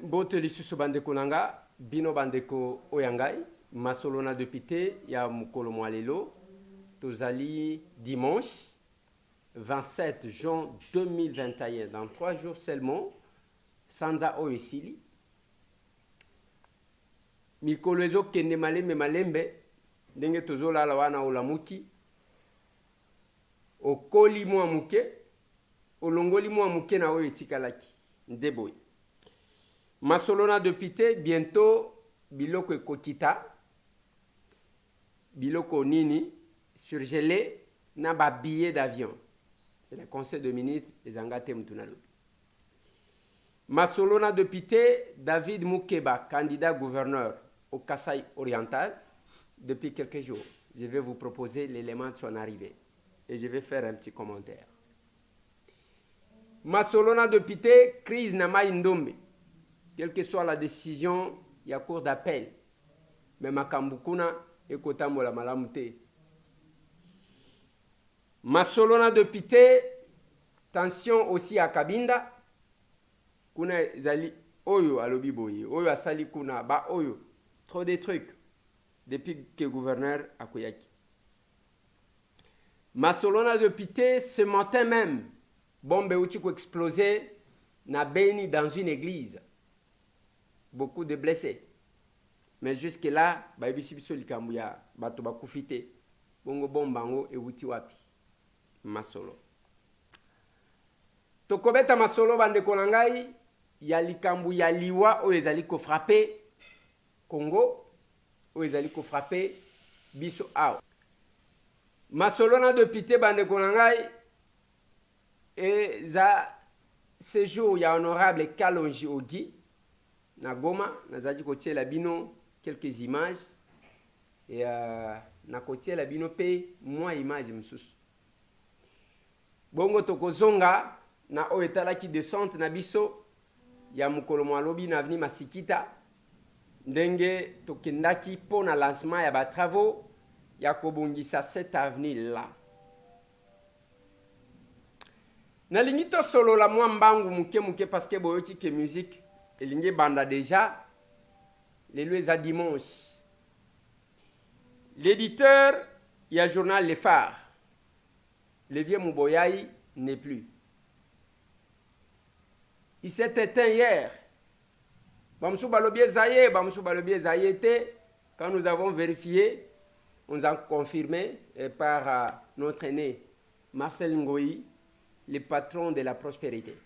mbote lisusu bandeko nanga bino bandeko oyangai masolo na député ya mukolo mwalelo tozali dimanche 27 juin 2021 dans 3 jours seulement sanza oyo esili mikolo ezokende malembe ndenge tozolala wana olamuki okoli mwa muke olongoli mwa muke na oyo etikalaki ndeboy masolo na député bientôt biloko ekokita biloko nini surgelé na ba billet d'avion. C'est le conseil de ministre des Angate Mtunalobi. Masolona député David Moukeba, candidat gouverneur au Kasaï oriental, depuis quelques jours. Je vais vous proposer l'élément de son arrivée et je vais faire un petit commentaire. Masolona député crise Nama Indombe, quelle que soit la décision, il y a cour d'appel. Mais Makambukuna et Kotambola Malamute. Masolona député, tension aussi à Kabinda. Kuna zali oyo alobi boye, oyo asali kuna ba oyo. Trop de trucs depuis que le gouverneur a koyaki. Masolona député, ce matin même, bombe outiko explosé na Beni dans une église. Beaucoup de blessés. Mais jusque là, ba ibisi biso likambu ya bato bakufite. Bongo bombango e wuti wapi. Masolo. Tokobeta masolo bandeko na ngai ya likambu ya liwa oyo ezali ko frapper Congo oyo ezali ko frapper biso awa. Masolo na député bandeko na ngai eza séjour ya honorable Kalonji Ogi na Goma nazali kotiela bino quelques images et na kotiela bino pe mwa image msusu. Bongo tokozonga na oyo etalaki descente na biso ya mukolo mwalobi na avenue Masikita ndenge tokendaki po na lancement ya ba travaux ya kobongisa cette avenue là. Nalingi to solo la mwa mbangu muke parce que boyoki ke musique elingi banda déjà les loueza dimanche. L'éditeur ya journal Le Phare le vieux Mouboyaï n'est plus. Il s'est éteint hier. Quand nous avons vérifié, on nous a confirmé par notre aîné Marcel Ngoï, le patron de la prospérité.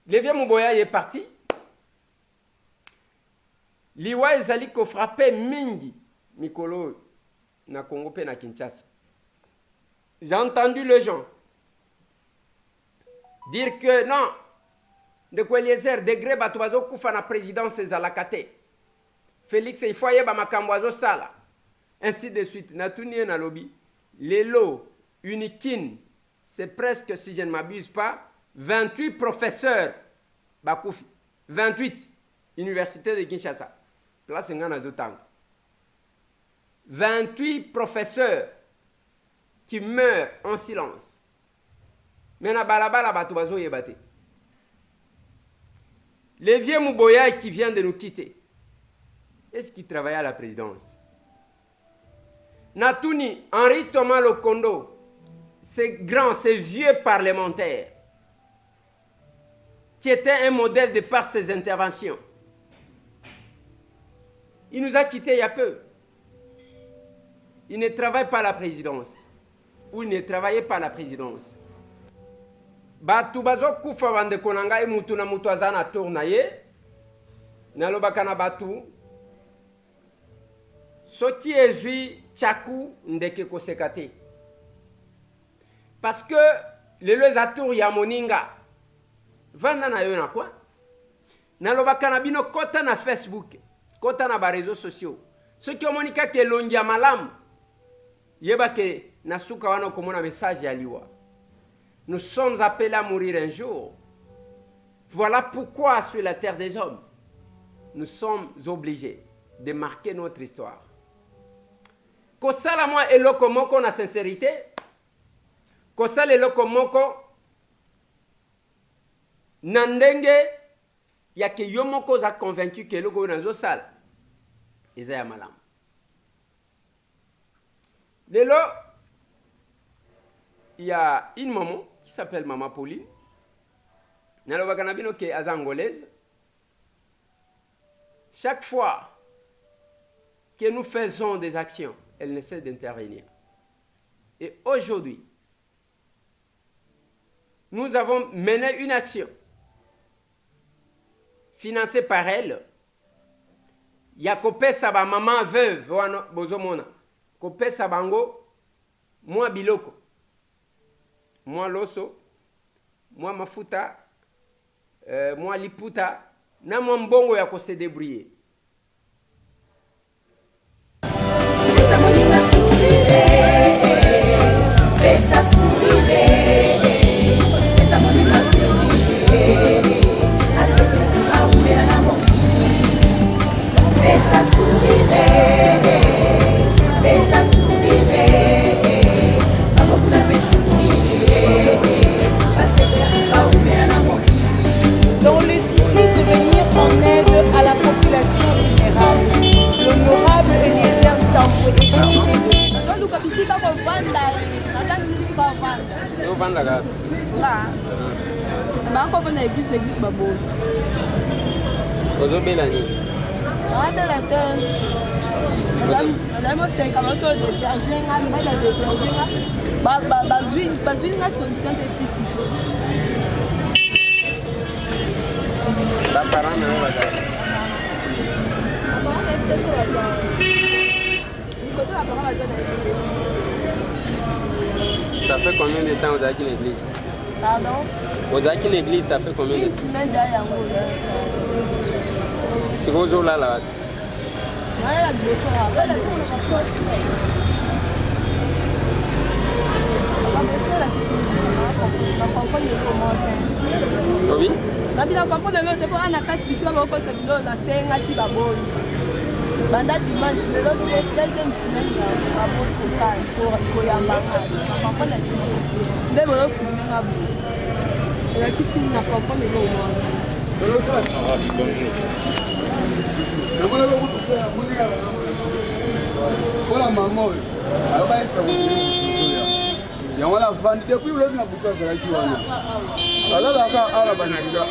Le vieux Mouboyaï est parti. Liwa ezali ko frappé mingi mikolo na Congo pe na Kinshasa. J'ai entendu les gens dire que non, de quoi Eliezer degré batubazo kufa na présidence ezalakate. Félix il faut yeba makambo sala. Ainsi de suite. Natuni na lobby. Lelo Unikin, c'est presque, si je ne m'abuse pas, 28 professeurs bakufi. 28 universités de Kinshasa. Place ngana zotang. 28 professeurs qui meurent en silence. Maintenant, balabala batubazo yebate. Le vieux Mouboya qui vient de nous quitter. Est-ce qu'il travaillait à la présidence? Natuni, Henri Thomas Lokondo, ces grands, ces vieux parlementaires, qui était un modèle de par ses interventions. Il nous a quittés il y a peu. Il ne travaille pas à la présidence. Ou il ne travaillait pas à la présidence. Batu bazo kufa bande konanga e mutu na mutu azana tourna ye. Nalobaka na batu. Soti ezui tchaku ndeke kosekate. Parce que le lezatour ya moninga. Vanda na yo na kwa? Nalobaka na bino kota na Facebook. Kota na ba réseaux sociaux. Ceux qui ont monika ke longia malam. Yeba ke nasuka wana komona message ya liwa. Nous sommes appelés à mourir un jour. Voilà pourquoi sur la terre des hommes, nous sommes obligés de marquer notre histoire. Kosala moi eloko moko na sincérité. Kosala eloko moko Nandenge ya ke yo moko za convaincu que eloko nazo sala eza ya malamu. Lelo il y a une maman qui s'appelle Maman Pauline. Nalobaka na bino ke aza angolaise. Chaque fois que nous faisons des actions, elle ne cesse d'intervenir. Et aujourd'hui, nous avons mené une action financée par elle. Ya kopesa ba maman veuve wana bozomona. Kopesa bango mwa biloko. Mwa loso, mwa mafuta, mwa liputa, na mwa mbongo ya kose débrouiller. Dans le souci de venir en aide à la population vulnérable, l'honorable Eliezer Tambo est chargé de Ça fait combien de temps vous êtes à l'église? Pardon? Vous êtes à l'église, ça fait combien de temps? Une semaine derrière vous. C'est vos jours là là. Oui? Banda dimanche, le lobby est deuxième semaine pour ça, pour Yamba. Dès le film, la cuisine n'a pas encore les voilà maman, alors bah ça il y a la vente depuis le na buka ça qui wana ala la ka ala ba ndinga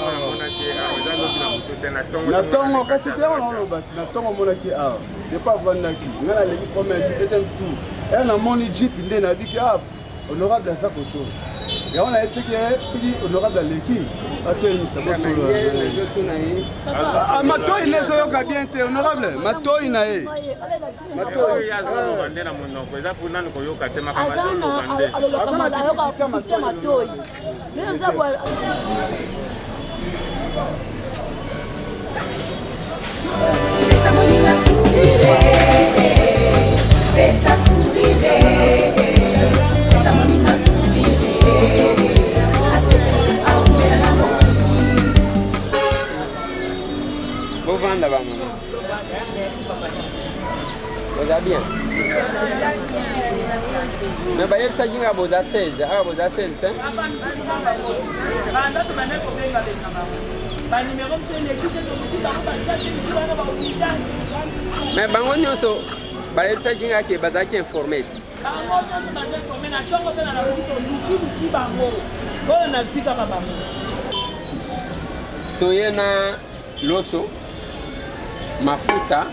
na tongo kasi te on ba na tongo mona ki a de pas vendre ki ngala le premier deuxième tour et na moni jeep ndé na dit ah honorable à sa koto et on a été que honorable à l'équipe mato il les oyoka bien te honorable mato ina e mato ya za bande na monoko eza puna ko yoka te mato Vous vendez là-bas, maman? Vous allez bien? Mais bah, il s'agit de vous à 16. Ah, vous à 16, hein? Mais bah, on y a so. Bah, il s'agit de bazaki informé. Toyena loso mafuta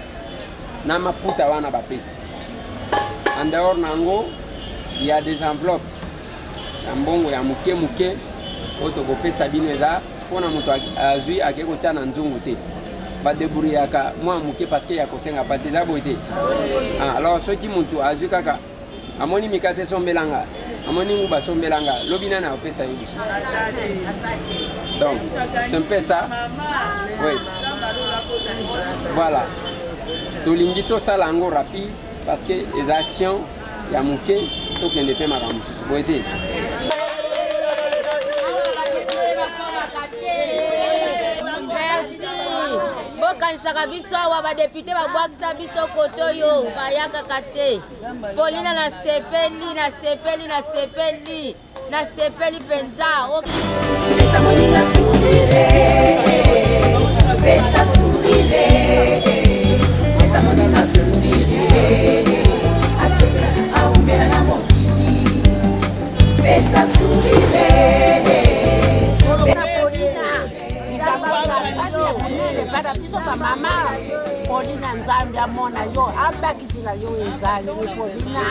na maputa wana bapesi. En dehors nango, il y a des enveloppes. Ambongo ya muke muke oto kopesa bino eza pona moto azui akeko tia na nzungu te. Ba débrouillaka moi muke parce que ya kosenga passer za boité. Ah alors soki moto azui kaka amoni mikate sombelanga. Amoni nguba sombelanga lobina na opesa yo. Donc c'est un peu ça. Oui. Voilà. Tolingi to sala ngo rapide parce que les actions ya muke to kende pe makamu. Boité. Bokanisaka biso awa badepute babwakisa biso koto yo bayaka kate Polina na sepeli nasepeli mpenza. Pesa moninga sourire, pesa sourire, pesa moninga sourire, asepela aumela na mokili, pesa sourire. Mama, Paulina Nzambi amona yo, abakisila yo ezangi, Paulina.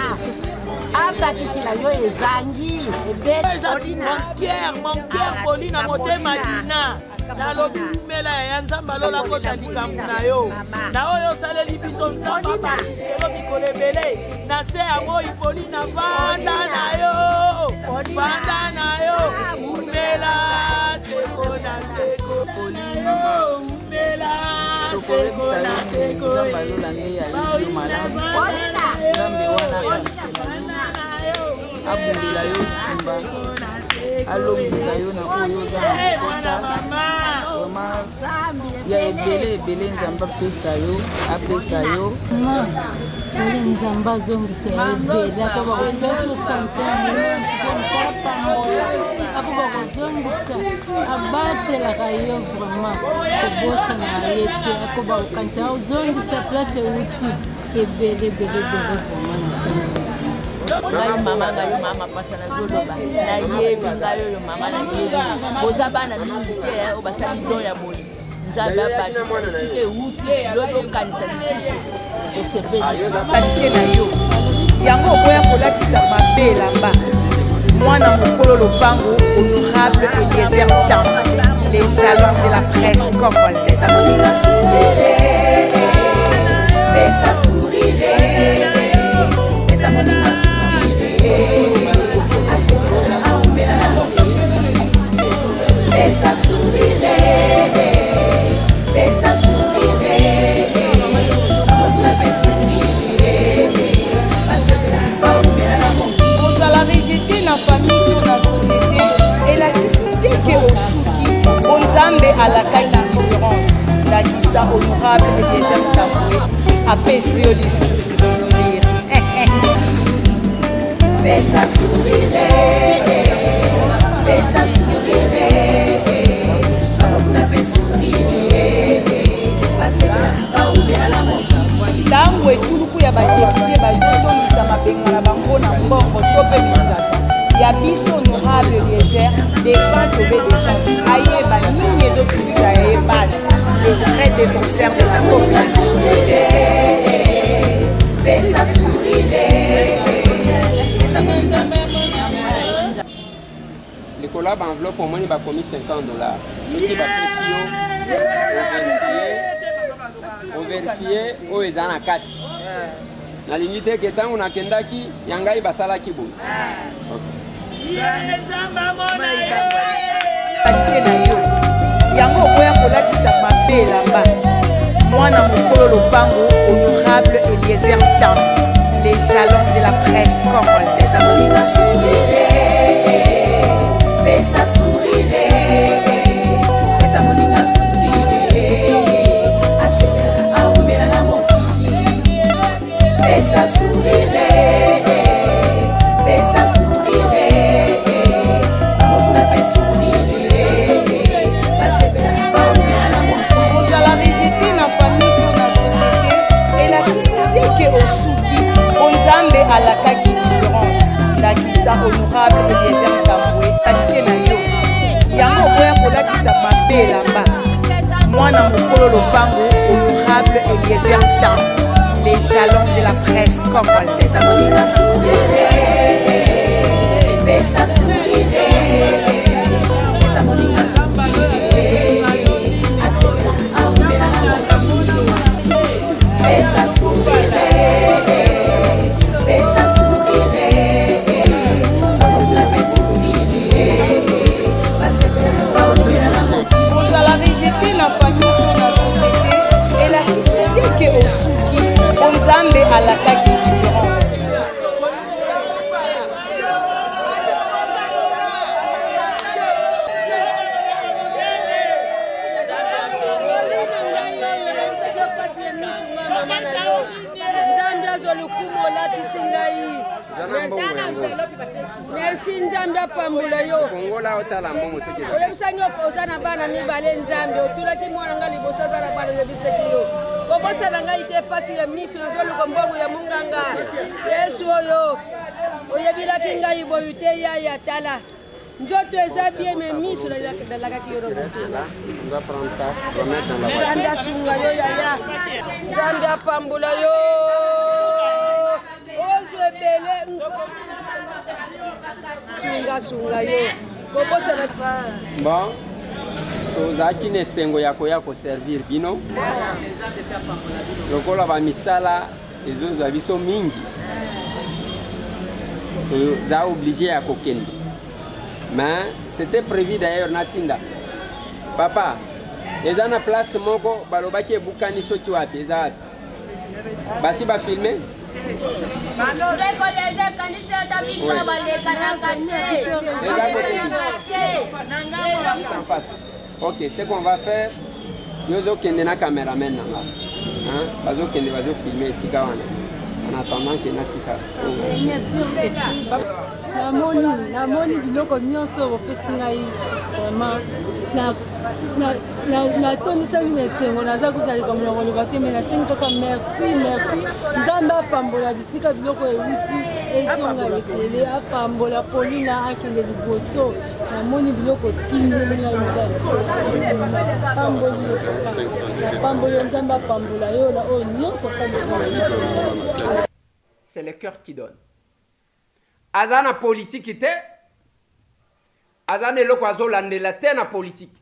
Abakisila yo ezangi. Mon cœur, Paulina, motema dina. Nalobi mela ya Nzambe alola kota likambo na yo. Na oyo saleli biso Nzambe bakiselo mikolo ebele. Na se yango Paulina vanda na yo. Vanda na yo. Umela seko na seko. Paulina umela seko na seko. Nzambe alola nde ya libio malamu. Nzambe wana abundela yo tumba. Alongisa yo na oyo za kosa. Ya ebele Nzambe apesa yo. Ele Nzambe azongisa yo ebele akoba kopesa santene akoba kozongisa abatelaka yo vraiment kobosa na ye te akoba kokanisa ozongisa place euti ebele vraiment Ngayo mama pasa na zoloba na yebi ngayo yo mama na yebi boza bana mingi te obasali don ya boyi Nzambe abakisa sike uti loto kanisa lisusu osepeli qualité na yo yango okoya kolatisa mabe elamba mwana mokolo lopango honorable Eliezer Tam les jalons de la presse congolaise. Moninga sourire, pesa sourire, pesa moninga sourire, asepela aumela na mokili, pesa sourire, pesa sourire, amona pesa sourire, asepela aumela na mokili. Ozala rejeté na famille to na société elakisi ke osuki onzambe alakaki différence ndakisa honorable Eliezer Tambwe apesi yo lisusu sourire. Pesa sourire, pesa sourire, amona pesa sourire, asepela aumela na mokili. Ntango etuluku ya badepute bazotongisa mabengo na bango na mbongo to mpe minzaka ya biso honorable Eliezer descend tobe descend ayeba nini ezotumisa ye base le vrai défenseur de la population. Pesa sourire, pesa moninga likolo ya baenveloppe omoni bakomi $50 soki bapesi yo overifie oyo eza na kati nalingi te ke ntango nakendaki ya ngai basalaki boye qualité na yo yango okoya kolatisa mabe elamba mwana mokolo lopango honorable Eliezer Tam les jalons de la presse congolaise. pesa moninga sourire, pesa sourire, pesa moninga sourire, asepela aumela na mokili, pesa sourire, pesa sourire, amona pesa sourire, asepela aumela na mokili. kozala rejeté na famille to na société elakisi te ke osuki onzambe alakaki différence ndakisa honorable Eliezer Tambwe qualité na yo yango okoya kolatisa mabe elamba mwana mokolo lopango honorable Eliezer Tam les jalons de la presse congolaise. Pesa moninga sourire, pesa sourire, pesa moninga sourire, asepela aumela na mokili, pesa sourire, pesa sourire, amona pesa sourire, asepela aumela na mokili. kozala rejeté na famille to na société elakisi te ke osuki onzambe alakaki différence merci nzambe apambula yo kongola otala mbongo soki oyebisani oza na bana mibale nzambe otulaki mwana nga liboso aza na bana oyebisaki yo kobosana ngai te pasi ya miso nazoluka mbongo ya monganga yesu oyo oyebilaki ngai boyu te yaya tala nzoto eza bien me miso nalakaki yo nzambe asunga yo yaya nzambe apambula yo ozwa ebele sunga yo kobosana bon tozalaki na esengo ya koya koservir bino lokola bamisala ezozwa biso mingi toza oblige ya kokende mais c'était prévu d'ailleurs natinda papa eza na place moko balobaki ebukani soki wapi eza wapi basi bafilme ok, ce qu'on va faire, nous allons na caméraman là. Bazo kende bazo filmer ici en attendant que nasi ça. namoni biloko nyonso opesi ngai vraiment natonisa bino esengo naza kutalika molongo loba te me nasengi kaka merci nzambe apambola bisika biloko euti esonga ebele apambola polina akende liboso namoni biloko tindeli ngai nzambe pamboli yo nzambe apambola yo na oyo nyonso sali. C'est le cœur qui donne. Azana politique te, azana eloko azolandela te na politique.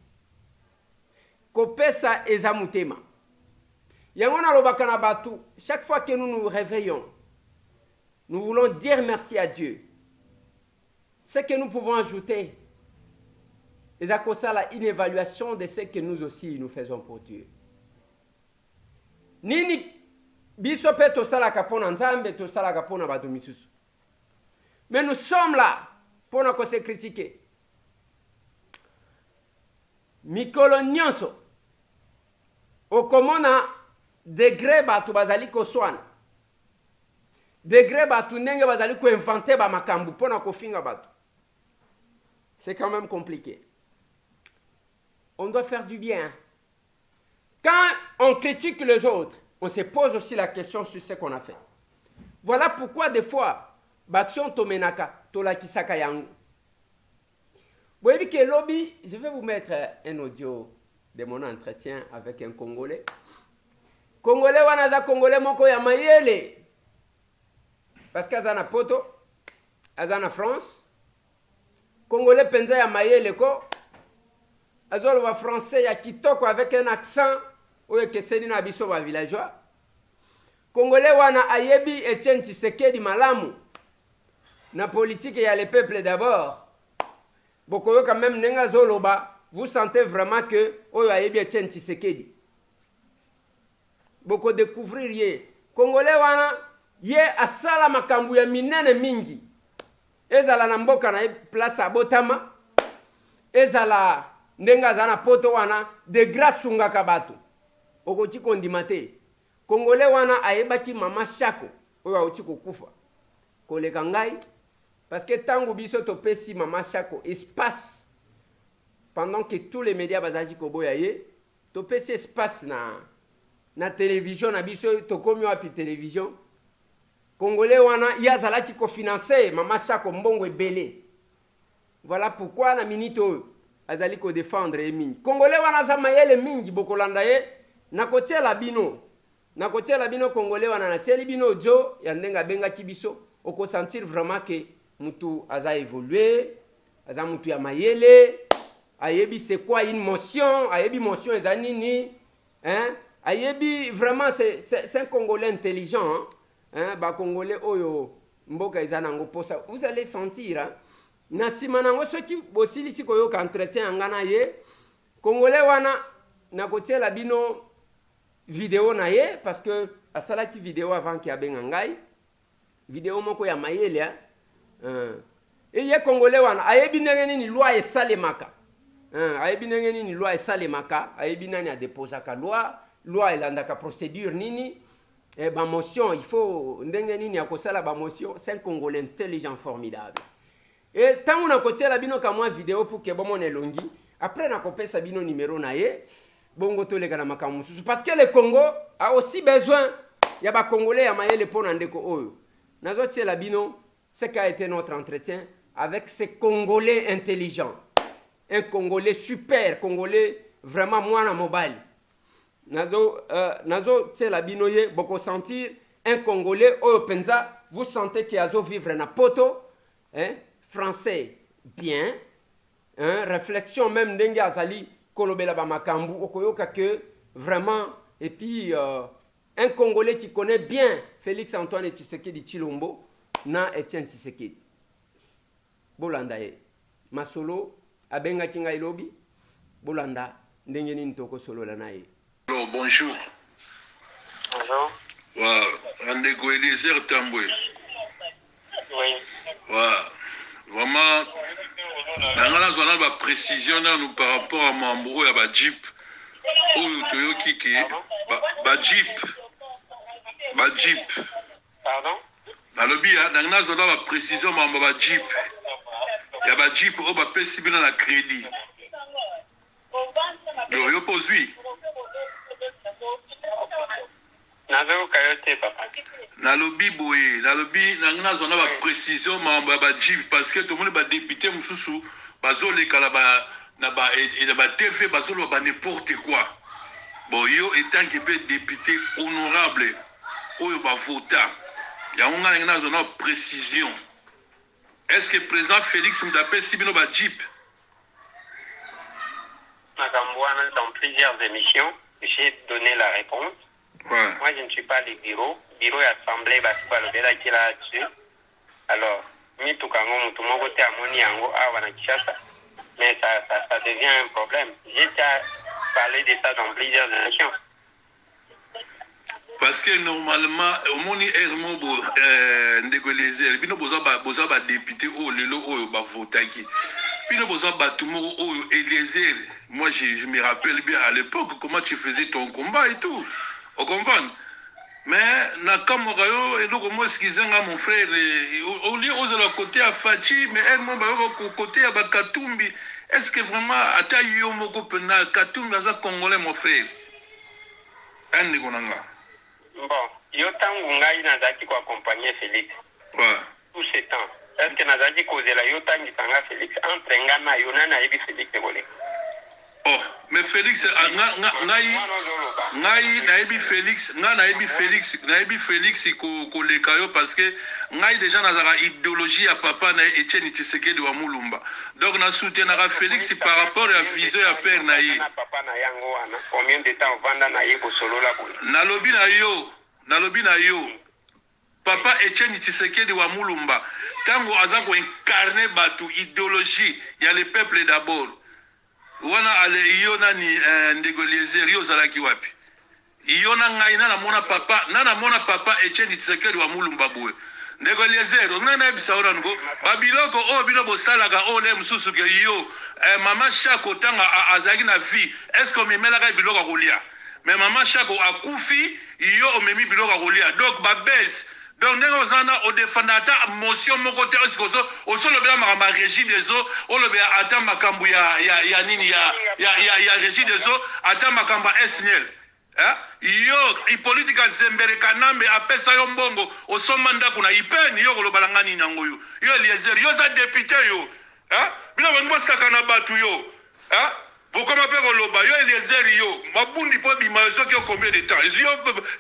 Kopesa eza mutema. Yango nalobaka na batu, chaque fois que nous nous réveillons, nous voulons dire merci à Dieu. Ce que nous pouvons ajouter, eza kosala une évaluation de ce que nous aussi nous faisons pour Dieu. Nini biso pe tosalaka pona nzambe tosalaka pona bato misusu. Mais nous sommes là pour nous se critiquer. Mikolo nyonso okomona degré batu bazali koswana. Degré batu ndenge bazali ko inventer ba makambu pona kofinga batu. C'est quand même compliqué. On doit faire du bien. Quand on critique les autres, on se pose aussi la question sur ce qu'on a fait. Voilà pourquoi des fois Baction Tomenaka, Tolakisaka Yangu. Vous voyez que lobby, je vais vous mettre un audio de mon entretien avec un Congolais. Congolais wanaza Congolais moko ya mayele. Parce qu'azana poto, azana France. Congolais penza ya mayele ko. Azolo wa français ya kitoko avec un accent. Oye keseni na biso wa villageois. Congolais wana ayebi Etienne Tshisekedi malamu. Na politique, il y a les peuples d'abord. Beaucoup quand même nenga zoloba, vous sentez vraiment que oyo ayebi Etienne Tshisekedi. Beaucoup découvririez. Congolais wana ye asala makambu ya minene mingi. Ezala na mboka na place abotama. Ezala ndenga zana poto wana de grâce sungaka bato. Okoti kondimate. Congolais wana ayebaki mama Shako oyo auti kokufa. Koleka ngai parce que tango biso topesi mama Shako espace pendant que tous les médias bazaji koboya ye topesi espace na télévision na biso tokomi wapi télévision Congolais wana yazalaki ko financer mama Shako mbongo ebele. Voilà pourquoi na minute oyo azali ko défendre emingi. Congolais wana za mayele mingi bokolanda ye na kotiela bino. Na kotiela bino Congolais wana na tieli bino jo ya ndenga benga kibiso oko sentir vraiment que mutu aza évolué, aza mutu ya mayele, ayebi c'est quoi une motion, ayebi motion ezanini, hein? Ayebi vraiment c'est un Congolais intelligent, hein? Ba Congolais oyo mboka ezanango posa. Vous allez sentir, hein? Na sima nango soki bosili siko yo ka entretien ngana ye, Congolais wana na kotiela bino vidéo na ye parce que asalaki vidéo avant ki abenga ngai. Vidéo moko ya mayele hein. Et ye Congolais wana ayebi ndenge nini loi esalemaka. Ayebi ndenge nini loi esalemaka, ayebi nani a déposaka loi elandaka procédure nini. motion, il faut ndenge nini akosala ba motion, c'est un Congolais intelligent formidable. Et tant on a côté la bino comme vidéo pour que bon mon elongi, après na kopesa bino numéro na ye, bongo to le kana makamu parce que le Congo a aussi besoin ya ba Congolais ya mayele pona ndeko oyo. Nazo tie la bino, ce qu'a été notre entretien avec ces Congolais intelligents. Un Congolais super, Congolais vraiment mwana mobile. Nazo tse la binoye boko sentir un Congolais oyo penza vous sentez qu'il azo vivre na poto, hein, français bien, hein, réflexion même ndenge azali kolobela ba makambu okoyoka que vraiment et puis un Congolais qui connaît bien Félix Antoine Tshisekedi Tshilombo na Etienne Tshisekedi. Bolanda ye masolo abenga kinga ilobi bolanda ndenge nini toko solo la na ye. Alors, bonjour. Bonjour. Andeko Eliezer Tambwe. Oui. Vraiment, nous avons une précision par rapport à Mambro et à Jeep. Jeep. Pardon? Dans le bien, nous avons une précision par rapport à Jeep. Il y a un Jeep qui a payé un crédit. Donc, il pose oui. Nalobi boye, nalobi na zona ba précision mamba ba Jeep parce que tout le monde ba député mususu bazole kala ba na ba TV bazole ba n'importe quoi. Bon yo étant que député honorable oyo ba vota. Ya on a na zona précision. Est-ce que président Félix Mdapé sibino ba Jeep? Dans plusieurs émissions, j'ai donné la réponse. Ouais. Moi, je ne suis pas le bureau. Bureau et assemblée, qui est là-dessus. Alors, mais ça devient un problème. J'ai déjà parlé de ça dans plusieurs émissions. Parce que normalement, au monde Hermo Ndegolese, bino boza ba député o lelo o ba votaki. Bino boza ba tumo o Eliezer. Moi, je me rappelle bien à l'époque comment tu faisais ton combat et tout. On comprend. Mais na kamorayo et donc moi ce qu'ils ont mon frère au lieu aux la côté à Fachi mais elle mon côté à Bakatumbi. Est-ce que vraiment ata yo moko pena Katumbi za congolais mon frère? Andi konanga. Bon, yo tangu ngai nazaki ko accompagner Félix. Ouais. Tout ce temps. Est-ce que nazaki kozela yo tangi sanga Félix entre ngana yo na yebi Félix bolé? Oh, mais Félix, naibi Félix, kolekayo parce que ngai déjà nazara idéologie à papa na Etienne Tshisekedi wa Mulumba. Donc na soutenara Félix par rapport à vision à père na ye. Papa na yango wana. Combien de temps vanda na ye ko solo la boy? Nalobi na yo. Papa Etienne Tshisekedi wa Mulumba. Tango azako incarner batu idéologie, il y a le peuple d'abord. Wana ale iona ni Ndegolese rio zalaki wapi iona ngai na mona papa Etienne Tshisekedi wa Mulumba boye Ndegolese ngana bisaura ngo babiloko o bino bosalaka o le mususu ke yo mama Shako tanga azaki na vie est-ce que memela ka biloko kolia mais mama Shako akufi yo omemi biloko kolia donc babes. Donc, nous avons défendu la motion de côté aussi le bien ma régie des eaux, on le bien attend ma cambu ya nini ya régie des eaux, attend ma camba SNL. Yo, i politika zembere kanambe apesa yo mbongo, osomanda kuna ipeni yo lo balangani nango yo. Yo Eliezer, yo za député yo. Bina wango sakana batu yo. Bokoma pe koloba yo Eliezer yo mabundi po bima soki o combien de temps yo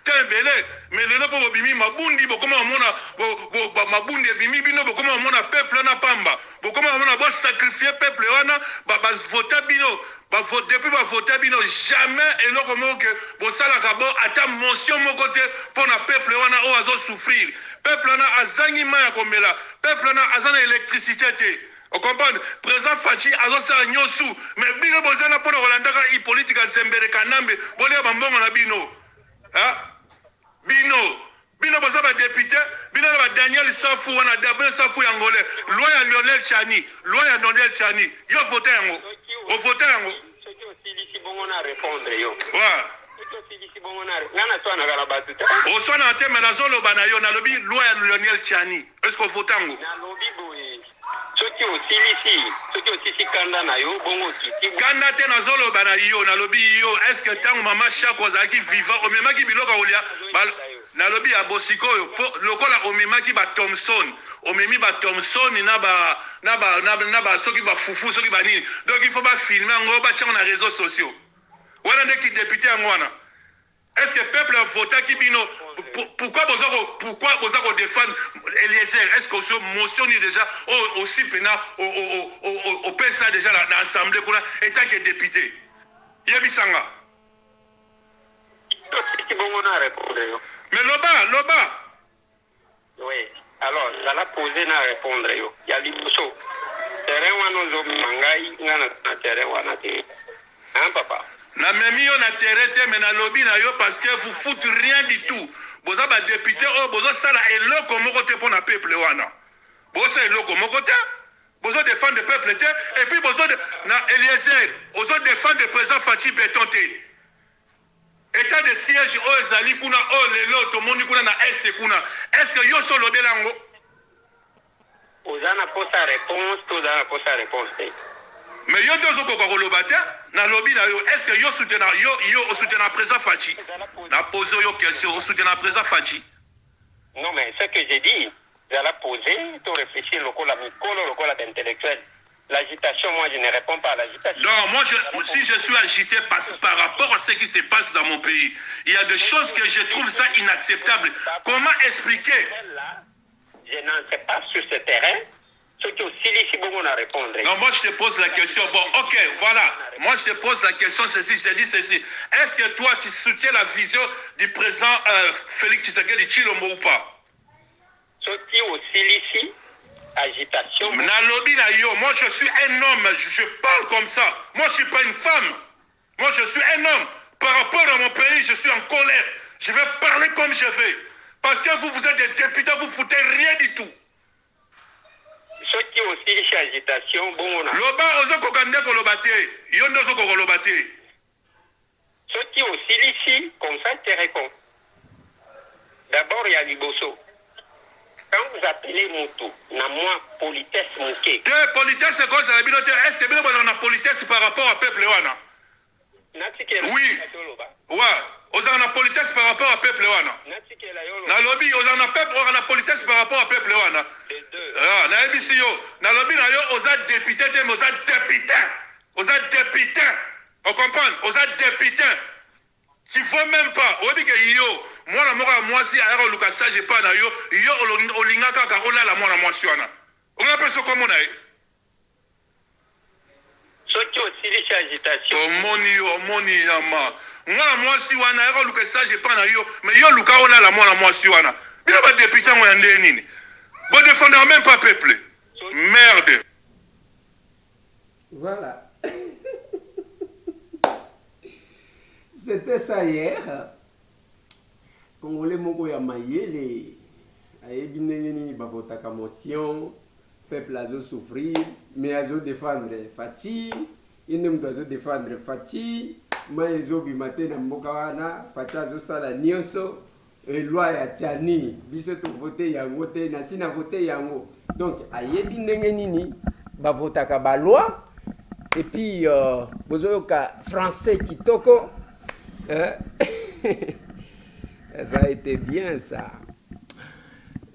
tembele mais lelo po bimi mabundi bokoma mona mabundi bimi bino bokoma mona peuple na pamba bokoma mona bo sacrifier peuple wana ba voter bino ba voter depuis ba voter bino jamais eloko moko que bo sala ka bo ata motion moko te pour na peuple wana o azo souffrir peuple wana azangi maya komela peuple wana azana électricité te. On comprend, président Fachi azosa nyosu mais bino bozana pona kolandaka i politika zembere kanambe bolia bambongo na bino bino boza ba député bino ba Daniel Safu wana Dabel Safu yangole loi ya Lionel Chani yo voter yango o voter yango ceux qui aussi ici bon on a répondre yo ouais oswana te me nazoloba na yo nalobi loi ya Lionel Tchani est-ce qu'on faut tango soki osisi kanda na yo bongo kiti kanda te nazoloba na yo nalobi yo est-ce que tango mama Chako azalaki vivant omemaki biloko olia nalobi ya bosiko oyo lokola omemaki ba Thompson omemi ba Thompson na ba soki ba fufu soki ba nini donc il faut ba filmer ngo ba tchanga na réseaux sociaux wana nde ki député yango wana. Est-ce que le peuple a voté qui bino pourquoi vous avez défendre Eliezer? Est-ce que vous motionnez déjà aussi au PSA déjà dans l'Assemblée pour étant que député? Yebisanga. Mais Loba. Oui. Alors, j'allais poser na répondre yo. Il y a l'imposo. Terrain wana zo mangai ngana na terrain wana te. Hein papa? Na memi yo na terrain te mais na lobby na yo parce que vous foutez rien du tout. Boza ba député boza sala eloko moko te pour na peuple wana. Boza eloko moko te. Boza défendre le peuple te et puis boza na Eliezer, boza défendre le président Fachi Beton te. État de siège o ezali kuna o lelo to moni kuna na S kuna. Est-ce que yo so lobby lango? Ozana posa réponse, ozana posa réponse. Mais yo te zo ko koloba te na lobby na yo est-ce que yo soutena yo soutena président Fachi? Na pose yo question o soutena président Fachi? Non mais ce que j'ai dit, j'allais poser, tu réfléchir lokola mikolo lokola d'intellectuel. L'agitation, moi je ne réponds pas à l'agitation. Non, moi si je suis agité par rapport à ce qui se passe dans mon pays, il y a des choses que je trouve ça inacceptable. Comment expliquer? Je n'en sais pas sur ce terrain. Ce qui aussi ici, bon, on a répondre. Non, moi je te pose la question. Bon, ok, voilà. Moi je te pose la question, ceci, je dis ceci. Est-ce que toi tu soutiens la vision du président Félix Tshisekedi Tshilombo ou pas? Ce qui aussi ici, agitation. Moi je suis un homme, je parle comme ça. Moi je suis pas une femme. Moi je suis un homme. Par rapport à mon pays, je suis en colère. Je vais parler comme je veux. Parce que vous êtes des députés, vous ne foutez rien du tout. Ce qui aussi ici agitation, bon on a. Loba ozoko kande ko lobate. Yondo ozoko ko lobate. Ce qui aussi ici, comme ça te répond. D'abord il y a Liboso. Quand vous appelez Moutou, na moi politesse mouké. Que politesse c'est quoi ça? Est-ce que vous avez politesse par rapport au peuple wana? Oui. Ouais. Vous avez politesse par rapport au peuple wana. Na lobby, vous avez politesse par rapport au peuple wana. Ah, na ebisi yo. Na lobby na yo, vous êtes député, vous êtes député. Vous êtes député. On comprend? Vous êtes député. Tu ne veux même pas. On dit que yo. Moi si aero lukasa je pas na yo olinga kaka olala mwana mwasi wana on peut se comme on a ce qui aussi les agitation omoni yama mwana mwasi wana aero lukasa je pas na yo mais yo luka olala mwana mwasi wana bino ba député ngo yande nini bon défendre même pas peuple merde. Voilà. C'était ça hier. Congolais moko ya mayele ayebi ndenge nini bavotaka motion peuple azo souffrir mais azo défendre Fachi ine mutu azo défendre Fachi ma ezobima te na mboka wana Fachi azosala nyonso loi ya Tchani biso tovote yango te nasi na vote yango donc ayebi ndenge nini bavotaka baloi et puis bozoyoka français kitoko ça a été bien ça.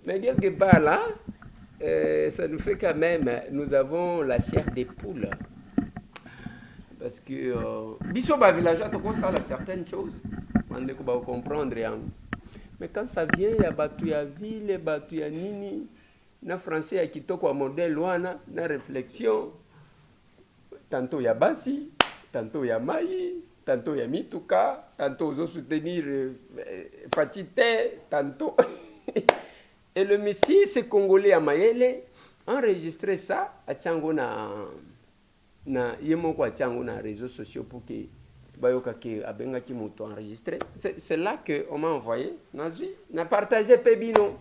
Mais quelque part là, ça nous fait quand même, nous avons la chair des poules. Parce que, biso ba villageois, on sait certaines choses. On va comprendre. Mais quand ça vient, il y a batu ya ville, batu ya nini, na français ya kitoko wa modèle wana, na réflexion. Tantôt il y a basi, tantôt il y a maï. Tantôt il y a Mituka, tantôt ils ont soutenir Fatite, tantôt. Et le Messie, ce Congolais à Mayele, enregistré ça à Tchango na yemoko à Tchango na réseaux sociaux pour que bayoka ke abenga ki moto enregistré. C'est là que on m'a envoyé, n'a partagé Pebino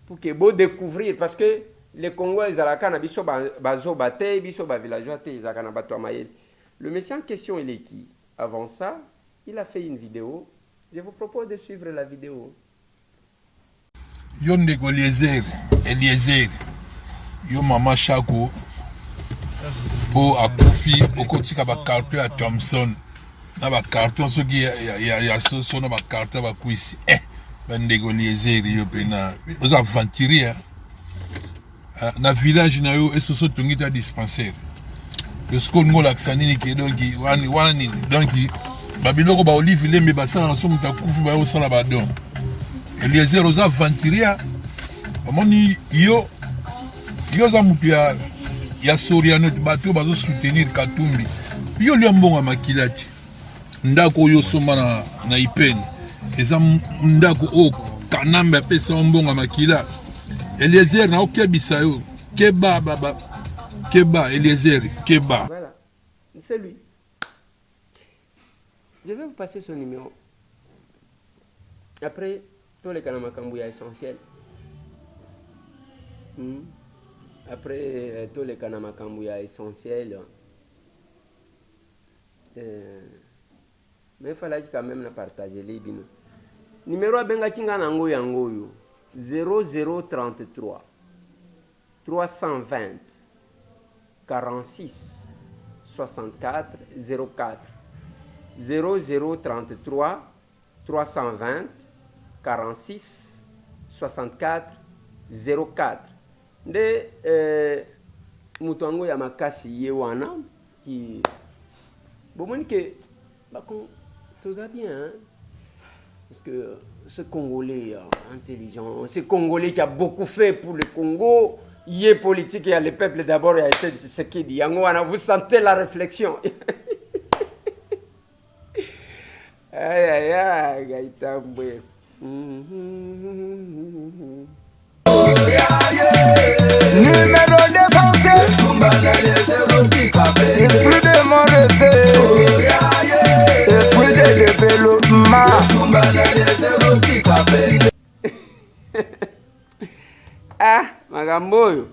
pour que beau découvrir parce que les Congolais zalaka na biso bazo bate, biso ba villageois te zalaka na bato à Mayele. Le Messie en question il est qui? Avant ça, il a fait une vidéo Je vous propose de suivre la vidéo. Yo ndeko Eliezer, yo mama Chako, po akufi okotika ba carton ya Thompson, na ba carton soki ya soso na ba carton ba kwisi. Ba ndeko Eliezer yo pena, oza aventurier. Na village na yo esoso tongita dispensaire. Yo skol ngola ksanini ke donc wani donc babiloko ba olive lembe basala na somo takufi ba yo sala ba don. Eliezer oza aventurier. Omoni yo za mutu ya Soriano bato bazo soutenir Katumbi. Yo li mbonga makilati. Ndako yo soma na ipeni. Eza ndako o kanamba pesa mbonga makila. Eliezer na okebisa yo. Keba Eliezer, keba. Voilà, c'est lui. Je vais vous passer son numéro. Après, tous les Kanamakambu essentiel. Après, tous les Kanamakambu essentiel. Mais il fallait quand même la partager les bino. Numéro benga kinga nango yango 0033 320 46 64 04 0033 320 46 64 04 nde mutango ya makasi ye wana ki bomoni ke bako toza bien hein? Parce que ce Congolais intelligent, ce Congolais qui a beaucoup fait pour le Congo, il est politique, il y a le peuple d'abord, il y a ce qui dit. Vous sentez la réflexion. Aïe, aïe, aïe, Gaïtamboué. Numéro d'essentiel, esprit de mon esprit de développement. Ah, magamboyo.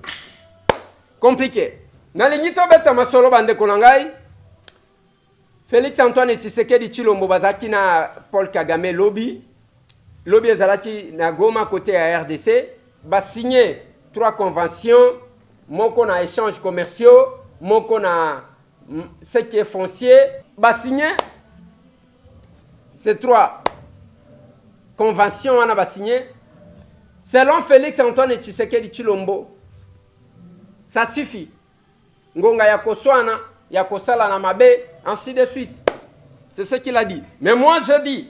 Compliqué. Nalingi to beta masolo bande konangai. Félix Antoine Tshisekedi Tshilombo bazaki na Paul Kagame lobby. Lobby ezalaki na Goma côté à RDC. Ba signé 3 conventions. Moko na échanges commerciaux. Moko na ce qui est foncier. Ba signé ces 3 conventions on a ba signé. Selon Félix Antoine Tshisekedi Tshilombo, ça suffit. Ngonga ya koswana, ya kosala na mabe, ainsi de suite. C'est ce qu'il a dit. Mais moi je dis,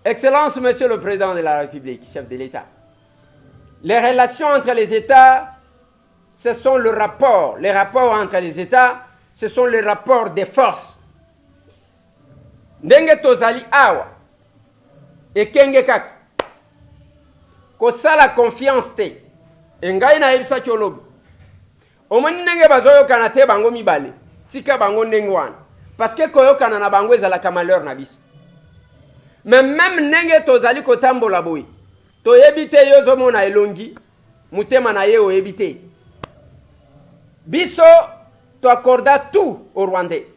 Excellence, Monsieur le Président de la République, chef de l'État, les relations entre les États, ce sont le rapport. Les rapports entre les États, ce sont les rapports des forces. Ndenge tozali awa, ekenge kaka. Kosala confiance te. Engai na ebisa kyolobi. Omoni ndenge bazoyo kana te bango mibale. Tika bango ndenge wana. Parce que koyo kana na bango ezalaka malheur na biso. Mais même ndenge tozali kotambola boye. Toyebi te yozo mona elongi. Mutema na ye oyebi te. Biso to accorda tout au Rwandais.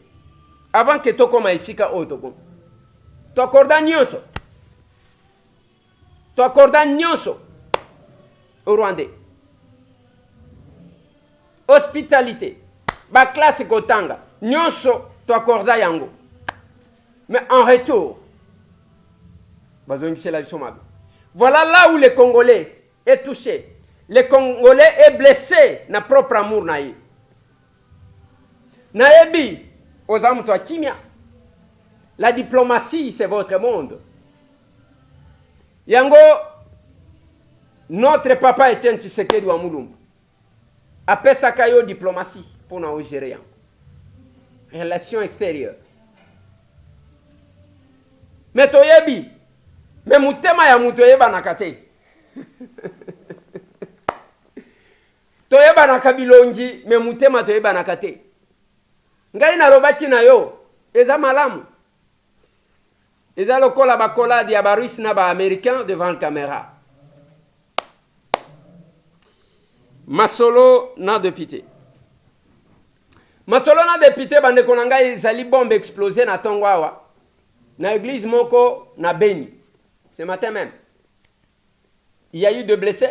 Avant que tokoma isika otoko. To accorda nyonso. To accorda nyonso au Rwandais. Hospitalité. Ba classe kotanga. Nyonso to accorda yango. Mais en retour, voilà là où le Congolais est touché. Le Congolais est blessé na propre amour naïe. Naebi, aux âmes toi kimia. La diplomatie, c'est votre monde. Yango, notre papa Etienne Tshisekedi wa Mulumba. Après ça, kayo diplomatie pour nous gérer. Relations extérieures. Mais toyebi, mais mutema ya mutu yeba nakate. Toyeba nakabilongi, mais mutema toyeba nakate. Ngai na robaki na yo, eza malamu. Eza lokola bakola dia barusi na ba américain devant la caméra. Masolo na député. Masolo na député bande konanga ezali bombe explosé na tongwawa. na église moko na Beni. Ce matin même. Il y a eu 2 blessés.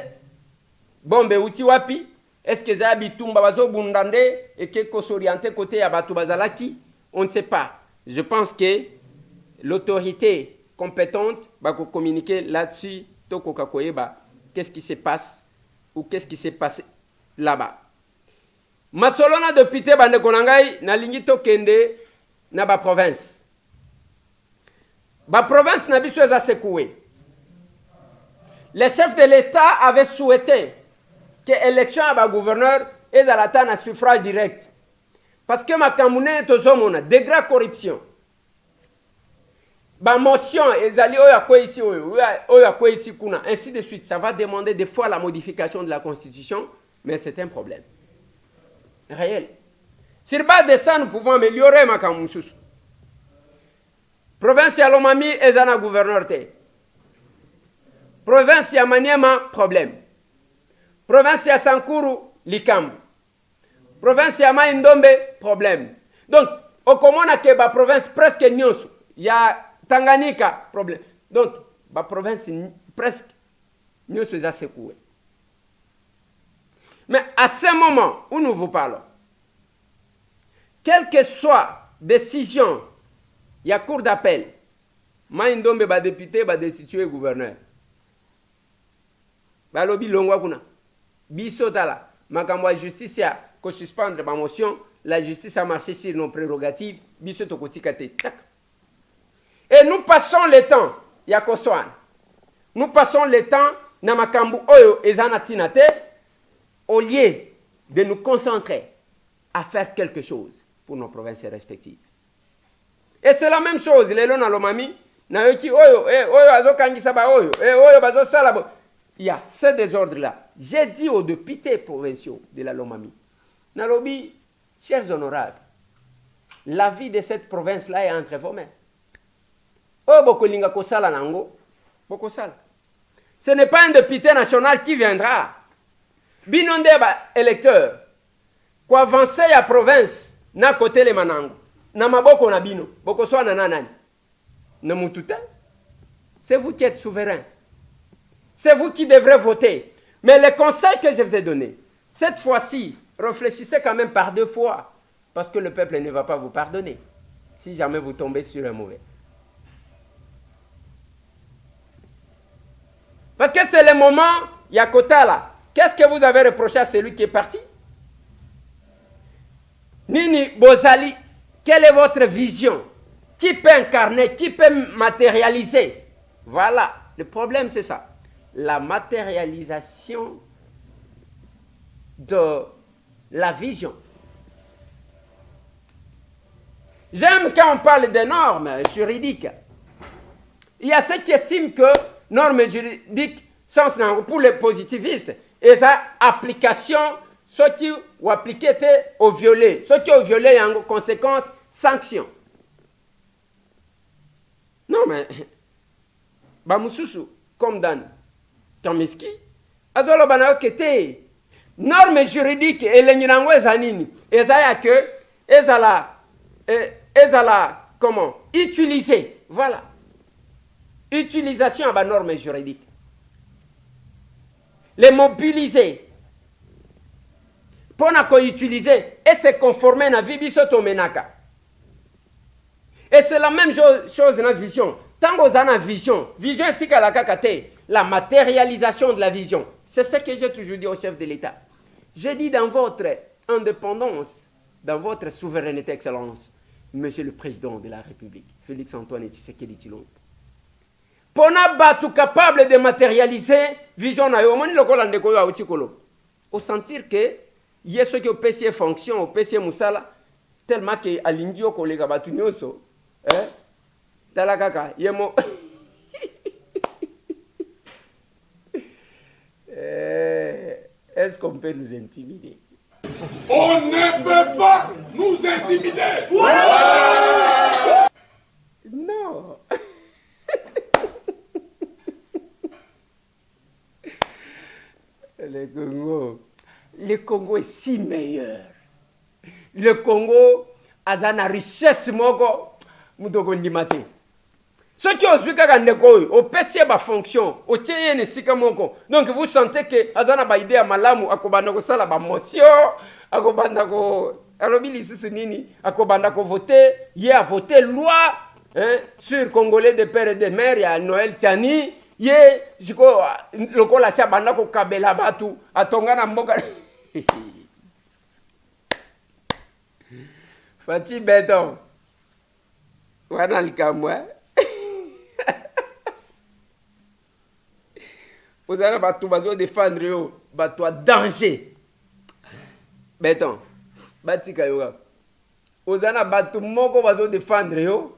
Bombe uti wapi? Est-ce que ça bitumba bazo bundande et que s'orienter côté ya batu bazalaki? On ne sait pas. Je pense que l'autorité compétente va communiquer là-dessus. Toko koyeba qu'est-ce qui se passe ou qu'est-ce qui s'est passé là-bas. Masolona député bande konangai na lingi to kende na ba province. Ba province na biso eza sekoué. Les chefs de l'État avaient souhaité que l'élection à ba gouverneur ezalata na suffrage direct. Parce que makamune tozomona degré corruption. Ba motion ezali oyo akwe ici oyo akwe ici kuna ainsi de suite, ça va demander des fois la modification de la constitution, mais c'est un problème réel. Sur base de ça, nous pouvons améliorer makamususu. Province ya Lomami ezana gouverneur te. Province ya Maniema problème. Province ya Sankuru likambu. Province ya Mai-Ndombe problème. Donc okomona ke ba province presque nyonso ya Tanganyika problème. Donc ba province presque nyonso eza sekoué. Mais à ce moment où nous vous parlons, quelle que soit décision, il y a cour d'appel, Mai-Ndombe ba député ba destituer gouverneur. Ba lobi longwa kuna. Biso tala makambo ya justice ya ko suspendre ba motion, la justice a marché sur nos prérogatives, biso to kotika te. Et nous passons le temps ya koswan. Nous passons le temps na makambo oyo ezana tinate au lieu de nous concentrer à faire quelque chose pour nos provinces respectives. Et c'est la même chose, les lona lomami, na yoki oyo, oyo azokangisa ba oyo, oyo bazo salabo. Il y a ce désordre-là. J'ai dit aux députés provinciaux de la Lomami, Nalobi, chers honorables, la vie de cette province-là est entre vos mains. Oh, bokolinga kosala nango, bokosala. Ce n'est pas un député national qui viendra. Binonde ba électeur, kwa avancer la province, na côté le manango, na maboko na bino, bokoswa na nanani. Ne mutute. C'est vous qui êtes souverain. C'est vous qui devrez voter. Mais les conseils que je vous ai donnés, cette fois-ci, réfléchissez quand même par 2 fois. Parce que le peuple ne va pas vous pardonner. Si jamais vous tombez sur un mauvais. Parce que c'est le moment, Yakota là. Qu'est-ce que vous avez reproché à celui qui est parti? Nini Bozali, quelle est votre vision? Qui peut incarner, qui peut matérialiser? Voilà, le problème c'est ça. La matérialisation de la vision. J'aime quand on parle des normes juridiques. Il y a ceux qui estiment que normes juridiques sont pour les positivistes et sa application, ceux qui ont appliqué au violé, ceux qui ont violé en conséquence sanction. Non mais, Bamususu, comme dans Kamiski, azolo bana kete normes juridiques et l'enyango ezanini ezaya que ezala comment utiliser, voilà, utilisation à ba normes juridiques, les mobiliser pour na utiliser et se conformer na vie biso to menaka. Et c'est la même chose dans la vision. Tant que vous avez une vision est la kakate, la matérialisation de la vision. C'est ce que j'ai toujours dit au chef de l'État. J'ai dit dans votre indépendance, dans votre souveraineté, excellence, Monsieur le Président de la République, Félix-Antoine Tshisekedi Tshilombo. Pour nous capable de matérialiser vision na yo, au sentir que il y a ce qui au PC fonction, au PC musala, tellement que alingio kolega batu nyoso, talakaka yemo. Est-ce qu'on peut nous intimider? On ne peut pas nous intimider. Non. Le Congo est si meilleur. Le Congo a une richesse moko mutoko ndimate. Ce qui est kaka ndeko oyo opesi ba fonction otie ye ne sika moko donc vous sentez que azana ba idée ya malamu akobanda kosala ba motion akobanda ko alobi lisusu nini akobanda ko voter ye a voté loi sur congolais de père et de mère ya Noël Tiani ye siko lokola sia banda ko kabela batu atonga na mboka Fachi Beton wana likamwa vous allez battre bazo défendre yo batwa danger Beton batika yo ozana batu moko bazo défendre yo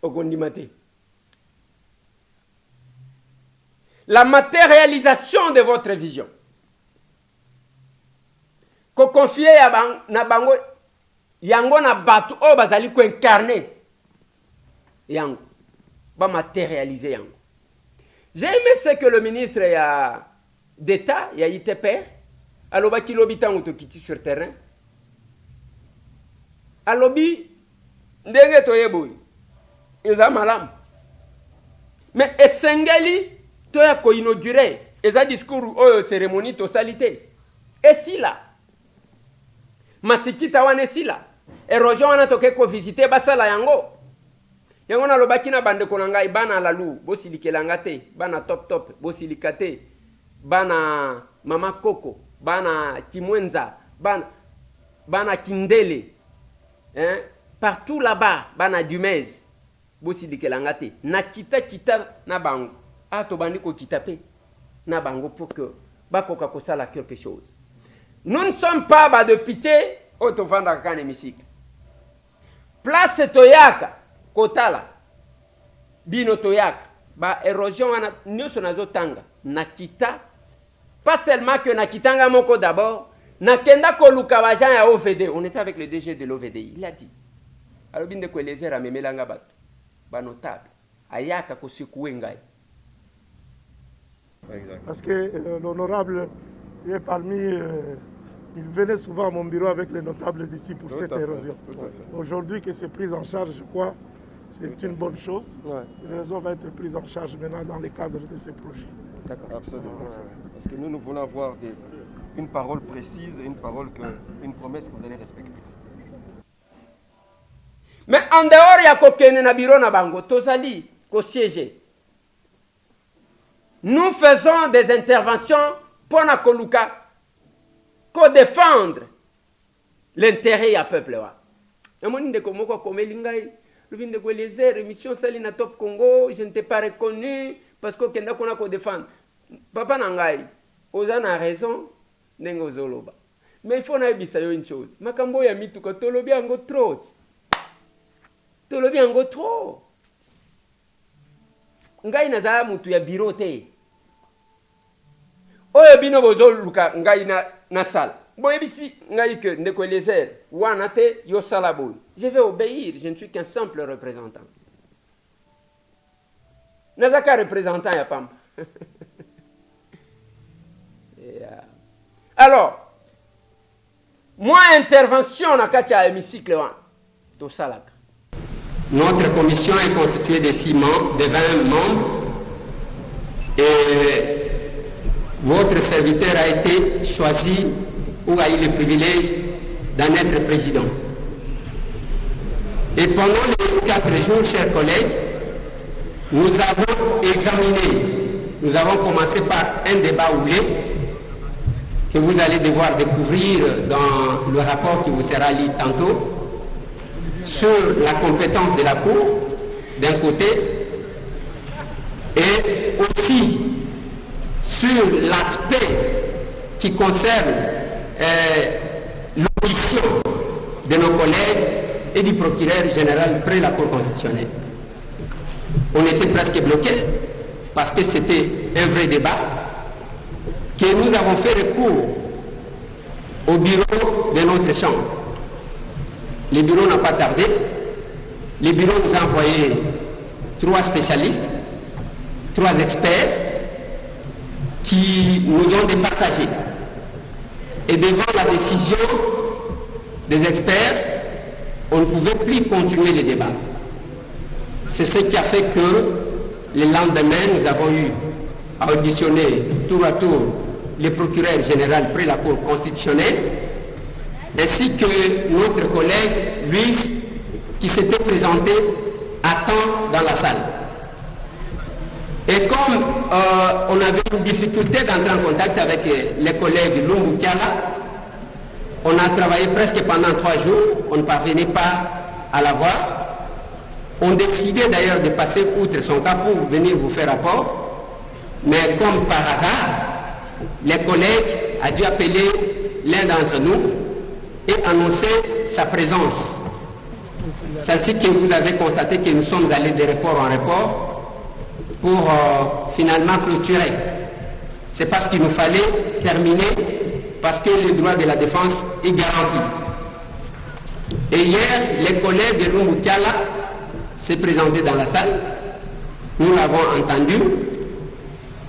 okondimate la matérialisation de votre vision ko confier na bango yango na batu o bazali ko incarner yango ba matérialiser yango. J'ai aimé ce que le ministre d'État, il y a ITP, aloba ki lobi tango to kiti sur terrain. Alobi ndenge to yeboy. Eza malam. Mais esengeli to ya ko inaugurer eza discours o cérémonie to salité. Et si là masikita wane si là érosion wana to ke ko visiter basala yango. Yango na lobaki na bande konanga ibana lalu bosilikelanga te bana top bosilikate bana mama koko bana kimwenza bana kindele partout là-bas bana dumez bosilikelanga te na kita na bango to bandi ko kita pe na bango pour que bakoka kosala quelque chose. Nous ne sommes pas ba de pitié to vanda kan hémicycle place toyaka kotala bino toyaka ba érosion wana nyoso nazo tanga nakita pas seulement que nakitanga moko d'abord nakenda koluka ba gens ya OVD. On était avec le DG de l'OVD, il a dit alobinde ko lezer amemelanga bato ba notable ayaka ko secouer ngai parce que l'honorable est parmi il venait souvent à mon bureau avec les notables d'ici pour cette érosion. Aujourd'hui que c'est pris en charge, je crois, c'est une bonne chose. L'érosion va être prise en charge maintenant dans le cadre de ces projets. D'accord, absolument. Parce que nous voulons avoir une parole précise et une promesse que vous allez respecter. Mais en dehors, il y a kokene na bureau na bango, tozali ko siéger. Nous faisons des interventions pour na koluka ko défendre l'intérêt ya peuple wa. Yamoni ndeko moko komeli ngai, lubinde ko lezer émission sali na Top Congo, je ne t'ai pas reconnu parce que kenda kona ko défendre. Papa na ngai, ozana raison ndenge ozoloba. Mais il faut na ebisa yo une chose. Makambo ya mitu ko tolobi ango trop. Tolobi ango trop. Ngai nazala mutu ya bureau te. Oyo bino bozoluka ngai na sala. Boyebisi ngai que ndeko lezer wana te yo sala boy. Je vais obéir, je ne suis qu'un simple représentant. Nazaka représentant ya pam. Alors, moi intervention na kati ya hémicycle wana to salaka. Notre commission est constituée de 6 membres, de 20 membres, et votre serviteur a été choisi ou a eu le privilège d'en être président. Et pendant les 4 jours, chers collègues, nous avons examiné, nous avons commencé par un débat ouvert que vous allez devoir découvrir dans le rapport qui vous sera lu tantôt, sur la compétence de la Cour, d'un côté, et aussi sur l'aspect qui concerne l'audition de nos collègues et du procureur général près la Cour constitutionnelle. On était presque bloqués parce que c'était un vrai débat que nous avons fait recours au bureau de notre chambre. Le bureau n'a pas tardé. Le bureau nous a envoyé 3 spécialistes, 3 experts qui nous ont départagé. Et devant la décision des experts, on ne pouvait plus continuer le débat. C'est ce qui a fait que le lendemain, nous avons eu à auditionner tour à tour le procureur général près la Cour constitutionnelle, ainsi que notre collègue Luis, qui s'était présenté à temps dans la salle. Et comme on avait une difficulté d'entrer en contact avec les collègues Lumbu Kiala, on a travaillé presque pendant 3 jours, on ne parvenait pas à la voir. On décidait d'ailleurs de passer outre son cas pour venir vous faire rapport, mais comme par hasard, les collègues ont dû appeler l'un d'entre nous et annoncer sa présence. C'est ainsi que vous avez constaté que nous sommes allés de report en report pour finalement clôturer. C'est parce qu'il nous fallait terminer, parce que le droit de la défense est garanti. Et hier, les collègues de Lumbu Kiala s'est présenté dans la salle, nous l'avons entendu,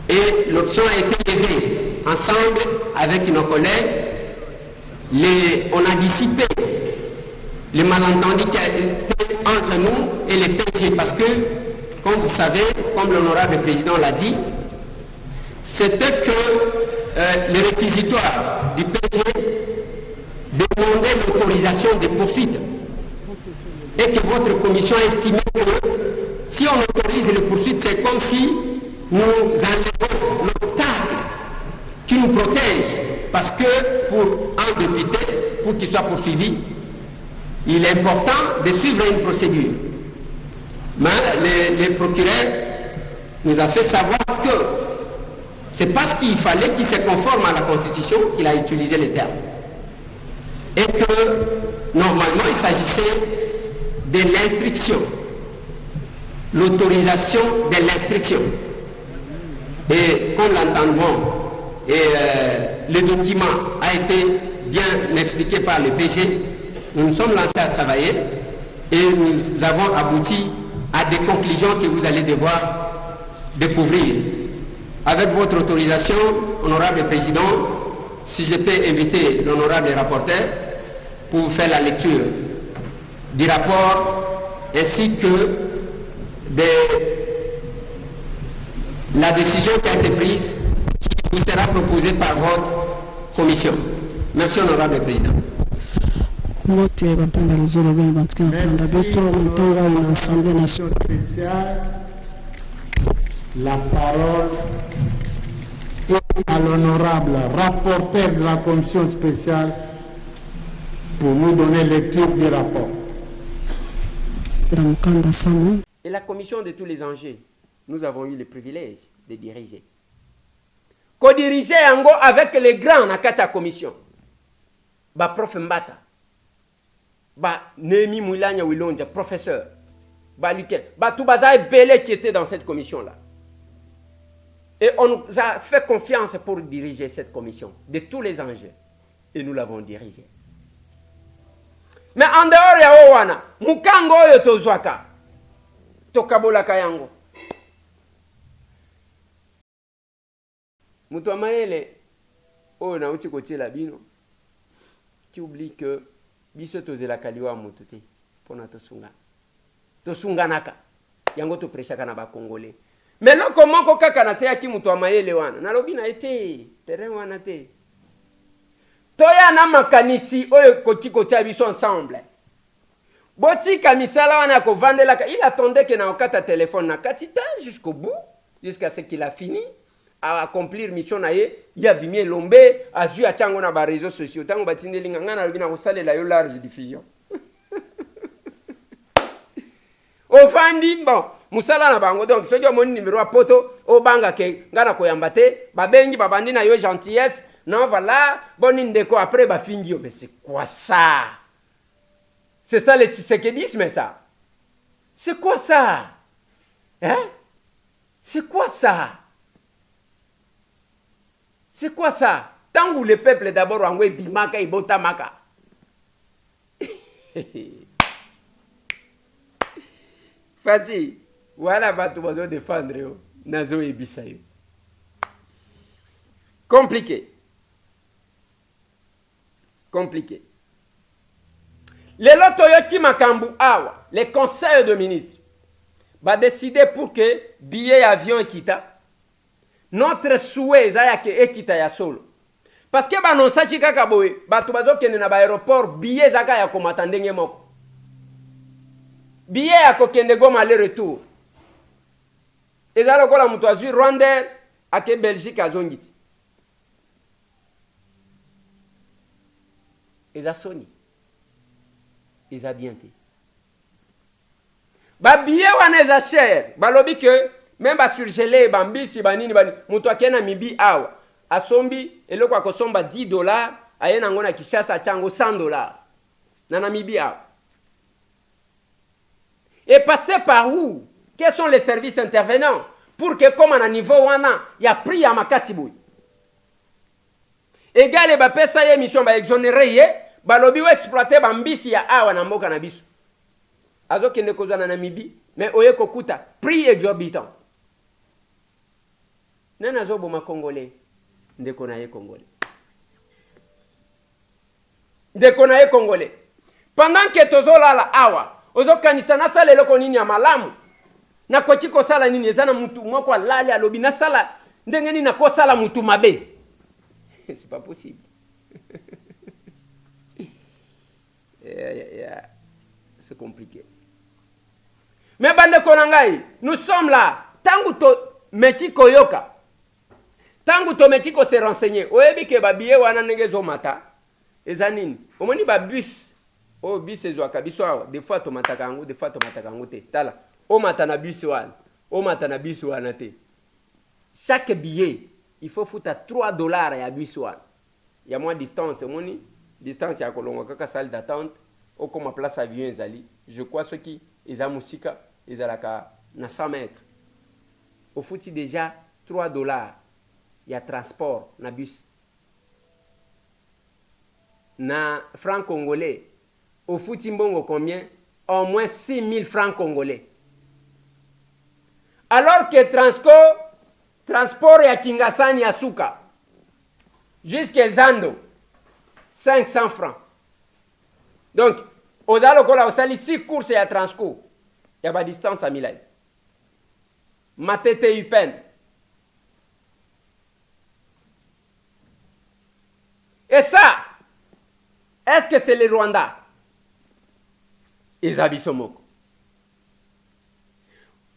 et l'option a été levée ensemble avec nos collègues. On a dissipé les malentendus qui a été entre nous et les PG, parce que, comme vous savez, comme l'honorable président l'a dit, c'était que le réquisitoire du PG demandait l'autorisation de poursuite, et que votre commission a estimé que si on autorise les poursuites, c'est comme si nous enlevons l'obstacle qui nous protège, parce que pour un député, pour qu'il soit poursuivi, il est important de suivre une procédure. Mais le procureur nous a fait savoir que c'est parce qu'il fallait qu'il se conforme à la Constitution qu'il a utilisé les termes. Et que normalement il s'agissait de l'instruction, l'autorisation de l'instruction. Et comme l'entendement et le document a été bien expliqué par le PG, nous nous sommes lancés à travailler et nous avons abouti à des conclusions que vous allez devoir découvrir. Avec votre autorisation, honorable président, si je peux inviter l'honorable rapporteur pour vous faire la lecture du rapport ainsi que de la décision qui a été prise, qui vous sera proposée par votre commission. Merci, honorable président. Merci, l'Assemblée nationale spéciale. La parole est à l'honorable rapporteur de la commission spéciale pour nous donner lecture du rapport. Et la commission de tous les enjeux, nous avons eu le privilège de diriger. Co-diriger yango avec les grands na kati ya commission. Ba prof Mbata. Ba Nemi Moulanya Wilonja, professeur. Ba Luken. Ba Toubaza et Belé qui étaient dans cette commission-là. Et on nous a fait confiance pour diriger cette commission de tous les enjeux. Et nous l'avons dirigée. Mais en dehors ya owana, mukango oyo tozwaka. Tokabolaka yango. Mutu amaele oyo na uti kotiela bino qui oublie que biso tozelaka liwa mutu te pona tosunga. Tosunganaka. Yango to preshaka na ba Congolais. Mais loko moko kaka na te yaki mutu amayele wana. Nalobi na ete terrain wana te. Toya na makanisi oyo koki kotia biso ensemble. Botika misala wana ko vandelaka, il attendait que na okata téléphone na katita jusqu'au bout, jusqu'à ce qu'il a fini à accomplir mission na ye, ya bimie lombe azu ya tango na ba réseaux sociaux. Tango batindelinga ngana lobi na kosalela yo large diffusion. Ofandi bon, musala na bango donc soki omoni numéro a poto o banga ke ngana koyamba te, babengi babandi na yo gentillesse. Non, voilà, bon indéco après bah fini. Mais c'est quoi ça? C'est ça le tshisekedisme, ça? C'est quoi ça? Hein? C'est quoi ça? C'est quoi ça? Tant que le peuple d'abord en ouais bimaka et botamaka. Fati, voilà bah tu vas défendre yo, nazo et bisayo. Compliqué. Compliqué. Les lotoyoki makambu awa, les conseils de ministres. va décider pour que billet avion ekita. Notre souhait eza ke ekita ya solo. Parce que banonsaki kaka boye, bato bazokende na aéroport billet zaka ya komata ndenge moko. Billet ya kokende Goma aller retour. Eza lokola mutu azwi Rwanda ake Belgique azongiti. Eza soni. Eza bien te. Ba billet wana eza cher. Balobi que même ba surgelé bambisi banini bani mutu akena mibi awa. Asombi eloko akosomba $10 ayena ngona Kishasa chango $100 na Namibia. Et passer par où? Quels sont les services intervenants pour que comme à niveau wana ya prix ya makasi boy. Égal ba pesa ye mission ba exonérer ye ba lobi wa exploiter ba mbisi ya awa na mboka na biso. Azo kende koza na Namibie mais oye kokuta prix exorbitant. Nana zo boma congolais. Ndeko na ye congolais. Ndeko na ye congolais. Pendant que tozolala awa, ozokanisa na sala eloko nini ya malamu. Na kochi kosala nini ezana mutu moko alali alobi na sala ndenge nini na kosala mutu mabe. C'est pas possible. C'est compliqué. Mais bande konangai, nous sommes là. Tangu to meki koyoka. Tangu to meki ko se renseigner. Oyebi ke ba billet wana ndenge zo mata. Ezanini. Omoni ba bus. Oh bus ezo kabiso awa. Des fois to mataka yango, des fois to mataka yango te. Tala. O mata na bus wana. O mata na bus wana te. Chaque billet, il faut foutre $3 ya bus wana. Il y a moins de distance, omoni distance ya kolongo kaka salle d'attente. O comme place avion ezali. Je crois ceux qui eza musika ezalaka na 100 mètres. Au fouti déjà $3. Il y a transport na bus. Na francs congolais. Au fouti mbongo combien? Au moins 6 000 francs congolais. Alors que transport ya Kingasani ya Suka jusqu'à Zando 500 francs. Donc, aux alokola osali 6 courses ya Transco. Il y a pas distance à Milan. Matete Upen. Et ça, est-ce que c'est les Rwandais? Ils habitent au Moko.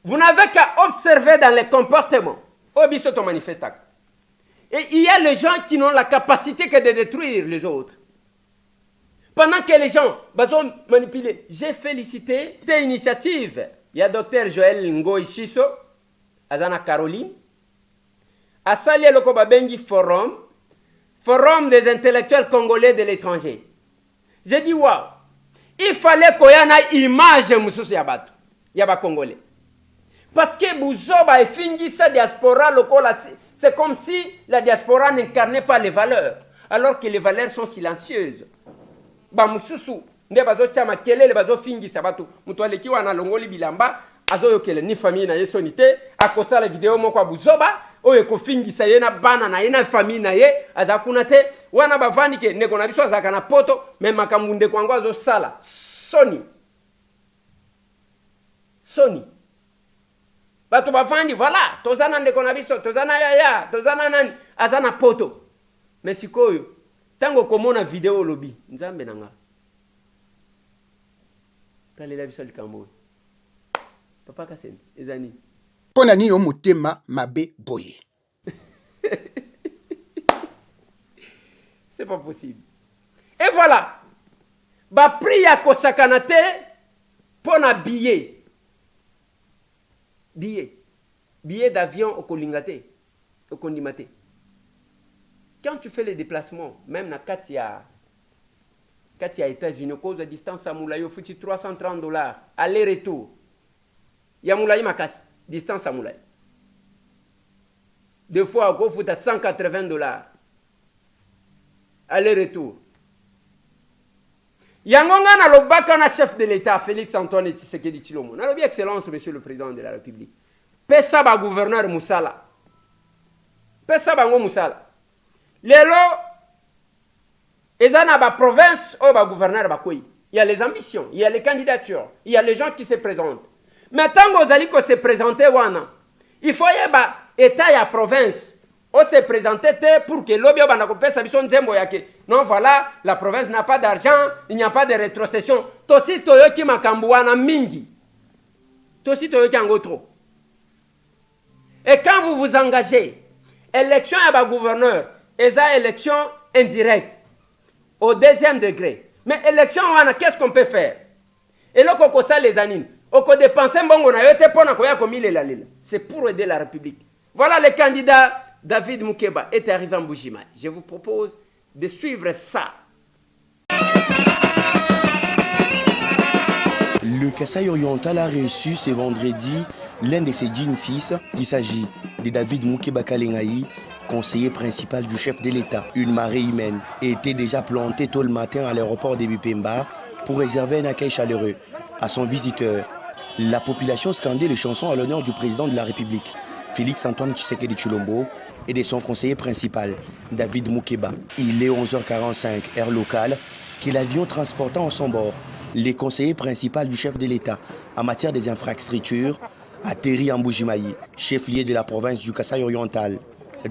Vous n'avez qu'à observer dans les comportements. Obisoto manifestak. Et il y a les gens qui n'ont la capacité que de détruire les autres. Pendant que les gens vont manipuler. J'ai félicité cette initiative. Il y a Dr Joël Ngoy Shiso, Azana Caroline, Asali Lokoba Bengi Forum des intellectuels congolais de l'étranger. J'ai dit, waouh, il fallait qu'il y ait une image de Yabato, Yaba Congolais. Parce que Bouzoba et Fingi, sa diaspora locale, c'est comme si la diaspora n'incarnait pas les valeurs, alors que les valeurs sont silencieuses. Bamususu, ne bazo chama kelele bazo Fingi Sabato, Mutualeki wana longoli bilamba, azo yokele ni famille na yesonite, akosa la vidéo moko Bouzoba, oyo kofingisa ye na bana na ye na famille na ye azakuna te wana bavandi ke ndeko na biso azaka na poto me makambo ndeko yango azosala soni bato bavandi voilà tozana ndeko na biso tozana yaya tozana nani azana poto mais sikoyo tango komona video lobi nzambe nanga talela biso likambo papa Kaseni ezani pona ni omutema mabe boye. C'est pas possible. Et voilà. Ba prix ya kosakanate pona billet. Billet d'avion au kolingate, au kondimate. Quand tu fais les déplacements, même na Katia États-Unis, cause de distance à Moulaï, faut-il $330 aller-retour. Ya Moulaï makas. Distance à Moulay. Deux fois, il faut $180. Aller-retour. Yangonga na lobaka na chef de l'État, Félix Antoine Tshisekedi Tshilombo. Na lobi excellence, monsieur le président de la République. Pesa ba gouverneur Moussala. Pesa bango Moussala. Lelo, ezana ba province, o ba gouverneur ba koi. Il y a les ambitions, il y a les candidatures, il y a les gens qui se présentent. mais ntango ozali kose présente wana il faut yeba état ya province ose présente te pour que lobi obanda kopesa biso nzembo yake non voilà la province n'a pas d'argent, il n'y a pas de rétrocession. Tosi toyoki makambo wana mingi, tosi toyoki yango trop. Et quand vous vous engagez, élection à ba gouverneur, eza élection indirecte au deuxième degré. Mais élection wana, qu'est-ce qu'on peut faire? Et là, qu'on ça les anines, on peut dépenser mbongo na yote pona koya komile la lila. C'est pour aider la République. Voilà le candidat David Moukeba est arrivé en Mbuji-Mayi. Je vous propose de suivre ça. Le Kasaï oriental a reçu ce vendredi l'un de ses dignes fils. Il s'agit de David Moukeba Kalengaï, conseiller principal du chef de l'État. Une marée humaine était déjà plantée tôt le matin à l'aéroport de Bipemba pour réserver un accueil chaleureux à son visiteur. La population scandait les chansons à l'honneur du président de la République, Félix Antoine Tshisekedi Tshilombo, et de son conseiller principal, David Moukeba. Il est 11h45, heure locale, que l'avion transportant en son bord les conseillers principaux du chef de l'État en matière des infrastructures atterrit en Mbuji-Mayi, chef-lieu de la province du Kasaï oriental.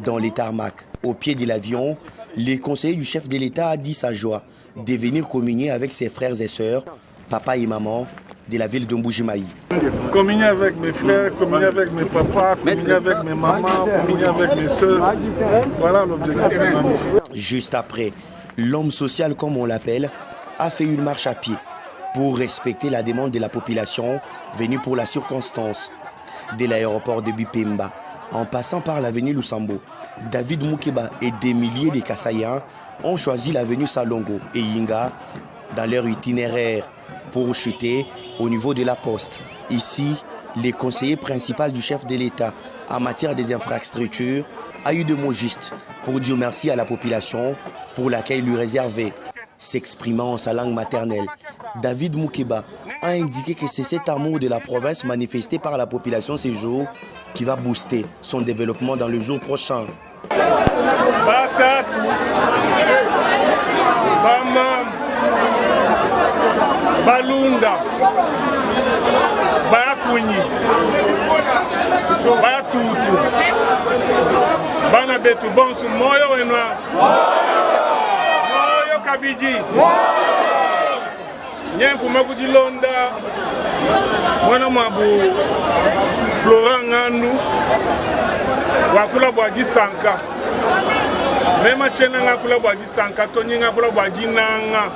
Dans les tarmacs, au pied de l'avion, les conseillers du chef de l'État a dit sa joie de venir communier avec ses frères et sœurs, papa et maman, de la ville de Mbuji-Mayi. Communier avec mes frères, communier avec mes papas, communier avec mes mamans, communier avec mes soeurs. Voilà l'objectif de ma mission. Juste après, l'homme social, comme on l'appelle, a fait une marche à pied pour respecter la demande de la population venue pour la circonstance. De l'aéroport de Bipemba, en passant par l'avenue Lusambo, David Moukeba et des milliers de Kasaïens ont choisi l'avenue Salongo et Yinga dans leur itinéraire pour chuter au niveau de la poste. Ici, le conseiller principal du chef de l'État en matière des infrastructures a eu de mots justes pour dire merci à la population pour l'accueil lui réservé. S'exprimant en sa langue maternelle, David Moukeba a indiqué que c'est cet amour de la province manifesté par la population ces jours qui va booster son développement dans le jour prochain. Balunda, Bayakunyi, Bayatutu, Banabetu, Bonsu, Moyo Wenwa, Moyo Kabiji, Nyenfu Makuji Londa, Mwana Mabu, Florent Ngandu, Wakula Bwaji Sanka, Mema Chena Ngakula Bwaji Sanka, Tony Ngakula Bwaji Nanga.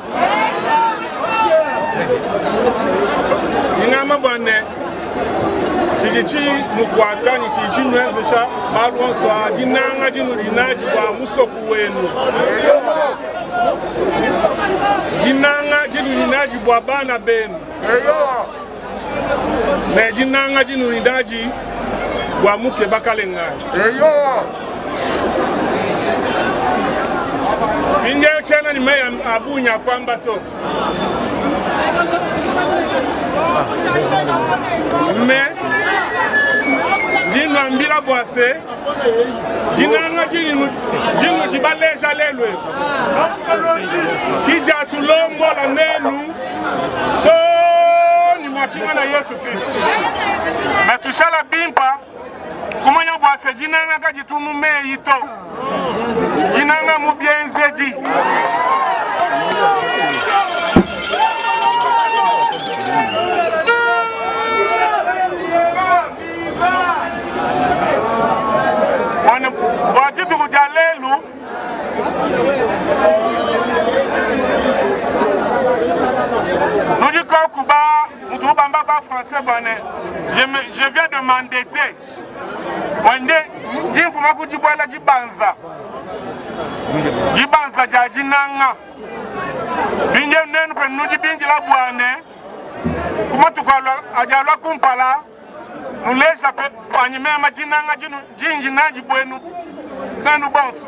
Ingama bwane chichi mukwata ni chichi nwenzesha malwonso ajinanga jinulinaji kwa musoku wenu jinanga jinulinaji bwa bana benu na jinanga jinulinaji bwa Moukeba Kalengaï inge chena ni meya abunya kwamba to mais dino ambila boise dinanga dino dibaleja lelwe kija tulombo la nenu to ni mwapinga na Yesu Kristo na tushala bimpa kumanya boise dinanga kajitumu meito dinanga mubienzeji Wajitu kujalelu nous dit Kuba Moutouba français bonnet je viens de m'endetter wende jinfuma kujibwala jibanza jajinanga binje nenu pe nudi binji la bwane kuma tukalwa ajalwa kumpala nuleja pe anyimema jinanga jinji naji bwenu nanu bonso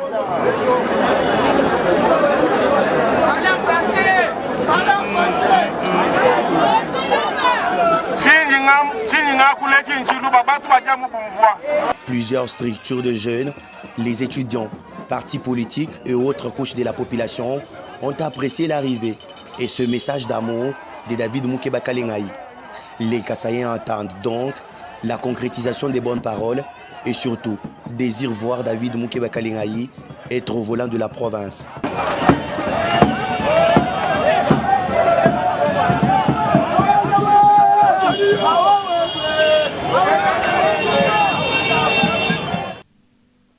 Plusieurs structures de jeunes, les étudiants, partis politiques et autres couches de la population ont apprécié l'arrivée et ce message d'amour de David Moukeba Kalengaï. Les Kassaïens attendent donc la concrétisation des bonnes paroles et surtout désirent voir David Moukeba Kalingayi être au volant de la province.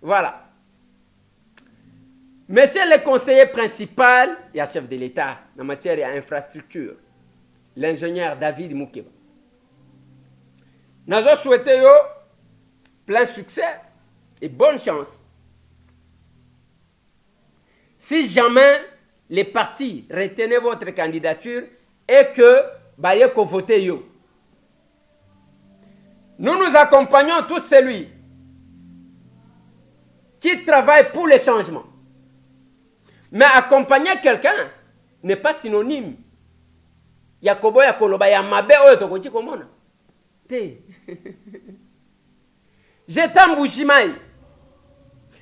Voilà. Monsieur le conseiller principal et chef de l'État en matière d'infrastructure, l'ingénieur David Moukeba. Nous avons souhaité plein succès et bonne chance. Si jamais les partis retenaient votre candidature et que vous votez yo, nous accompagnons tous celui qui travaille pour les changements. Mais accompagner quelqu'un n'est pas synonyme. Yakobo yakoloba ya mabe oyo tokoti komona. Te. J'étais Mbujimai.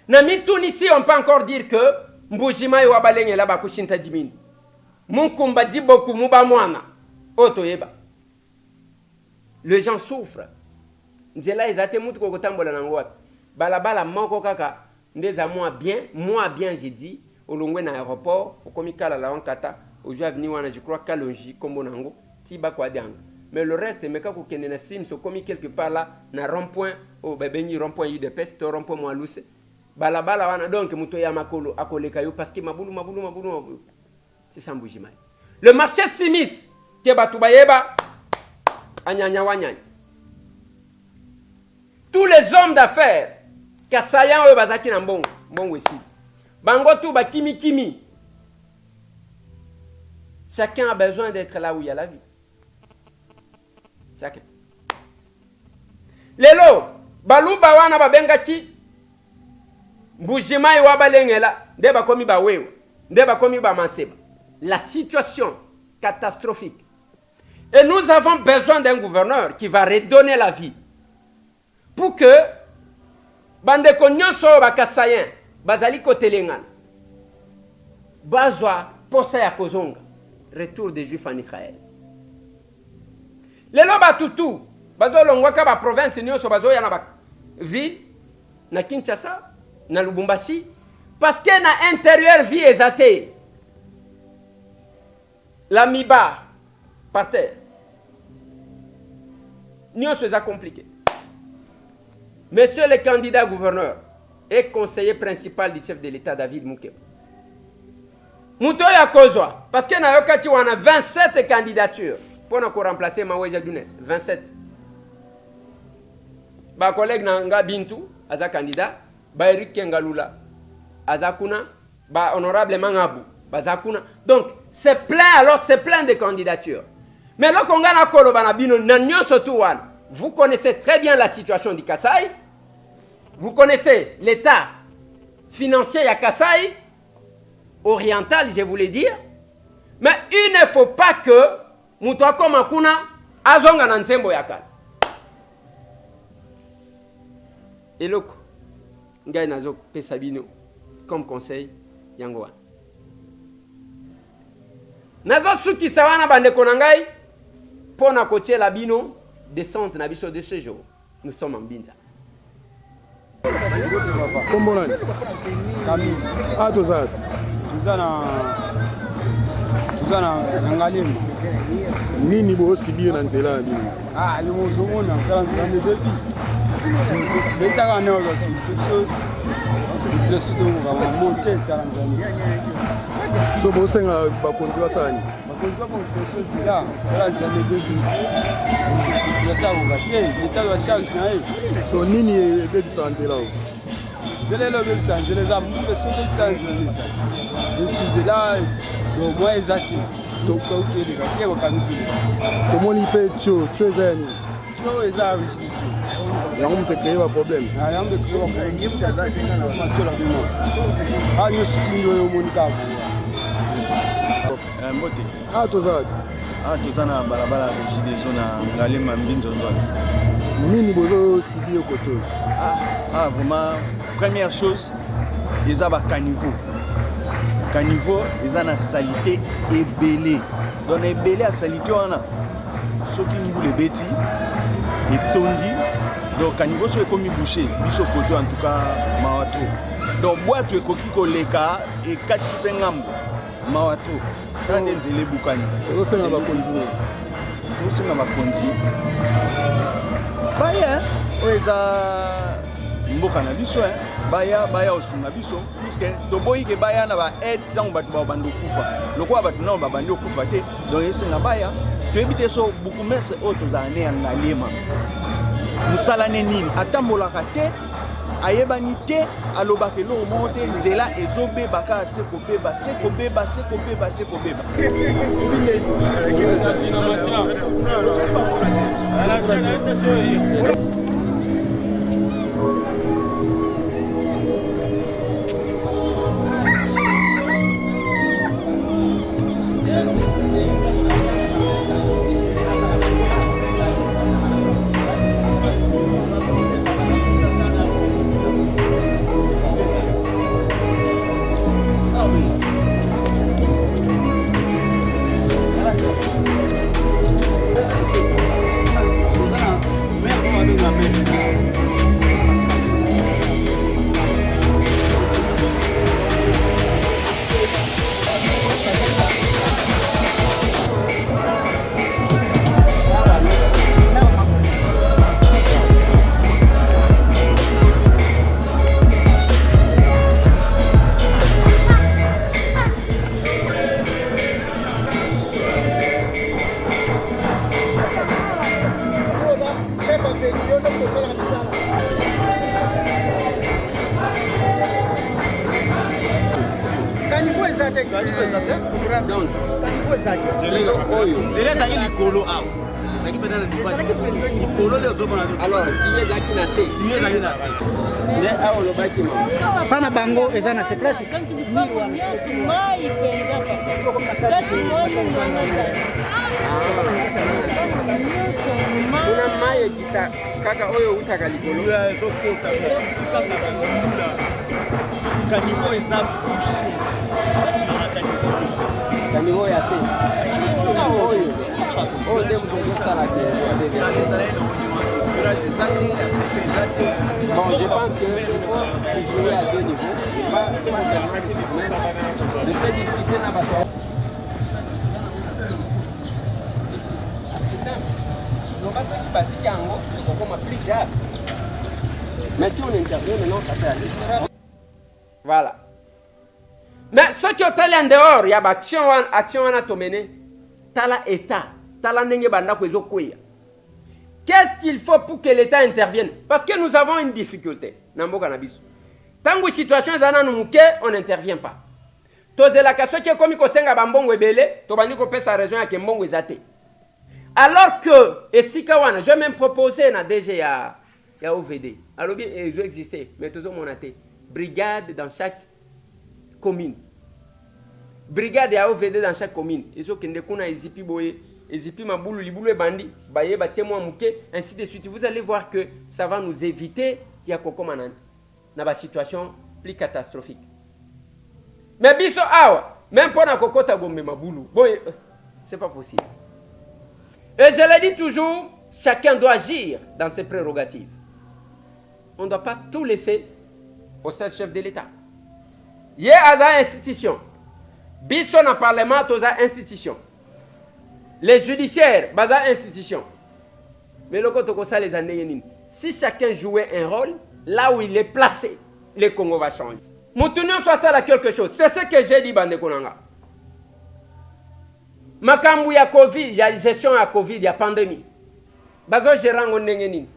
Na mituni ici on peut encore dire que Mbujimai wa balenge la bakushinta dimini. Munkumba diboku muba mwana. Oto yeba. Les gens souffrent. Nzela ezate mutu kokotambola na ngwata. Balabala moko kaka ndeza moi bien j'ai dit. Au long de l'aéroport, au comikala la wankata, au jour venu wana je crois Kalonji kombo nango, tiba kwa diang. Mais le reste meka ko kende na sim so komi quelque part là na rond-point au bebeni rond-point UDPS to rond-point Moaluse. Balabala wana donc muto ya makolo akoleka yo parce que mabulu. C'est ça Mbujimai. Le marché simis ke batu bayeba anyanya wanyanya. Tous les hommes d'affaires Kassaïen oyo bazaki na mbongo ici. Bangotou ba kimi. Chacun a besoin d'être là où il y a la vie. Chacun. Lelo, baluba wana babengaki Mbujimai wa balengela, nde bakomi ba wewe, nde bakomi ba manseba. La situation catastrophique. Et nous avons besoin d'un gouverneur qui va redonner la vie. Pour que bandeko nyonso ba Kassaïen bazali kotelengana bazwa posa ya kozonga retour des juifs en Israël. Lelo batutu bazolongwaka ba province nyonso bazoya na ba ville na Kinshasa na Lubumbashi parce que na intérieur vie ezate la miba par terre nyonso eza compliqué. Monsieur le candidat gouverneur et conseiller principal du chef de l'État David Moukeba. Moutoya Kozwa, parce que na yokati wana 27 candidatures pour nous remplacer Maweja Dounes, 27. Ba collègue Nanga Bintou, aza candidat, ba Eric Kengalula, azakuna, ba honorable Mangabu, bazakuna. Donc, c'est plein de candidatures. Mais là qu'on a kolo banabino nanyo sotuwan. Vous connaissez très bien la situation du Kasaï. Vous connaissez l'état financier à Kasaï, oriental, je voulais dire. Mais il ne faut pas que Moutouako Makuna azonga nansembo yakal. Et loko, ngai nazo pesabino comme conseil yangoa. Nazo suki sawana bande konangai pona kotie la bino descente na biso de ce jour. Nous sommes en Binza. Kombo nani? Kami. Ah, tozana ngalimu. Nini bo sibi na nzela na bino? Ah, yo mozomona kala nzambe bebi. Betaka na ozo so le site ngo ba monter kala nzambe. So bo senga bakonzi basani. Bakonzi ba construction là, kala nzambe bebi. So nini ebebisa nzela o? Zelelo bebisa nzela za mule soto tanzania. Nzela do moins exact. Donc au Québec, il y a aucun problème. Comment il fait tio ezani? Tio ezani. Yango mte créer un problème. Ah, yango mte créer un problème. Yemu kaza kinga na macho la bino. Ah, nous sikindo yo monika. Mbote. Ah, tozana. Ah, tozana balabala Jidezo na Ngalema Mbinzo Nzwana. Nini bozo sibi au côté? Ah, vraiment première chose, ils ont un caniveau. Caniveau, ils ont une salité ébélée. Donc ébélée à salité on a. soki ngulu ebeti etondi donc kanivo so ekomi bouché biso koto en tout cas mawa trop donc bwato ekoki koleka ekatisi mpe ngambo mawa trop sa nde nzela ebukani osenga bakonzi baya oyo eza mboka na biso baya osunga biso puisque toboyi ke baya na baaide ntango bato babanda okufa lokola bato nao babandi okufa te donc esenga baya toyebi te so bukumese oyo tozala ne ya ngalema mosala ne nini atambolaka te ayebani te alobaka eloko moko te nzela ezobeba kaka se kobeba Pana bango eza na se place. Kuna maye kita kaka oyo utaka likolo ya ezokota kanivo eza bouché kanivo ya se oyo nde mutozosala te. Bon, je pense que pour jouer à deux niveaux, pas de discuter dans la c'est simple. Donc, pas ça qui bâtit Kango, c'est comme plus grave. Mais si on intervient maintenant, ça fait aller. Voilà. Mais ce qui est allé en dehors, il y a action à mener. Tala État, tala nenge banda kwezo kweya. Qu'est-ce qu'il faut pour que l'État intervienne? Parce que nous avons une difficulté. Tant que la situation est en train, on n'intervient pas. La question qui est comme Kosenga Bambongo Ebele, Tobani Kopé sa raison à Kembongo Ezate. Alors que, et si Kawana, je vais même proposer na DG à OVD. Alors bien, ils ont existé, mais tous ont été brigade dans chaque commune. Brigade à OVD dans chaque commune. Ils ont qu'une kuna Ezipi Boye. Ezipi Maboulou, Liboulou et Bandi, Baye, Batiemou, Mouké, ainsi de suite. Vous allez voir que ça va nous éviter qu'il y a Koko Manan dans une situation plus catastrophique. Mais Biso Awa, même pour la Koko Tagombe Maboulou, bon, c'est pas possible. Et je l'ai dit toujours, chacun doit agir dans ses prérogatives. On ne doit pas tout laisser au seul chef de l'État. Il y a une institution. Biso dans le Parlement, il y a une institution. Les judiciaires, baza institution. Mais le côté ça les années, si chacun jouait un rôle, là où il est placé, le Congo va changer. Moutounion soit ça là quelque chose. C'est ce que j'ai dit, Bande Konanga. Makambu ya Covid, il y a gestion à Covid, il y a pandémie. Bazo gérant on n'engeni.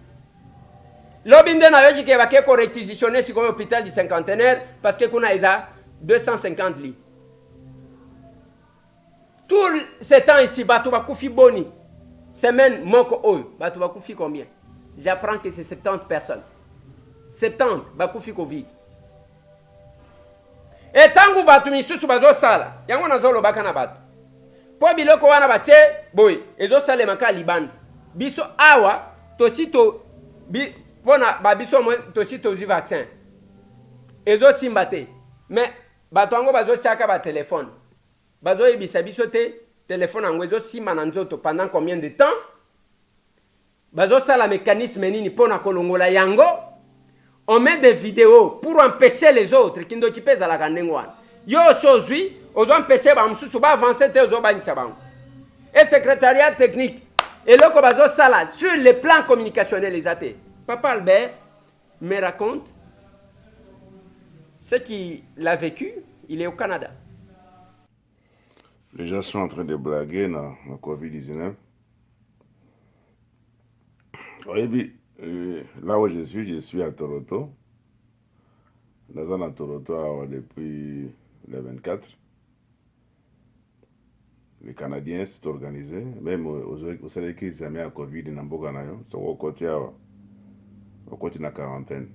L'obinde na veji ke va ke réquisitionner sur l'hôpital du cinquantenaire parce que kuna isa 250 lits. Tout ce temps ici, Batou Bakoufi Boni, semaine Moko Oyo, Batou Bakoufi combien? J'apprends que c'est 70 personnes. 70 Bakoufi Covid. Et tant que Batou Missou Bazo Sala, Yango Nazolo Bakana Batou. Pour Biloko Wana Bache, Boy, Ezo Sale Maka Liban. Biso Awa, Tosito, Pona Babiso Tosito Zi vaccin. Ezo Simbate. Mais Batouango Bazo Tchaka ba téléphone. Bazo ebisa biso te téléphone en wezo si mananzoto pendant combien de temps bazosala mécanisme nini pona kolongola yango. On met des vidéos pour empêcher les autres qui ndoki pesa la kandengwana. Yo sozui, ozo empêcher ba mususu ba avancer te ozo banisa bango. Et secrétariat technique et loko bazosala sur les plans communicationnels les athées. Papa Albert me raconte ce qu'il a vécu, il est au Canada. Les gens sont en train de blaguer dans la Covid-19. Oui, là où je suis à Toronto. Nous sommes à Toronto depuis le 24. Les Canadiens sont organisés, même aux Sénégalais qui sont à Covid, ils sont au côté de la quarantaine.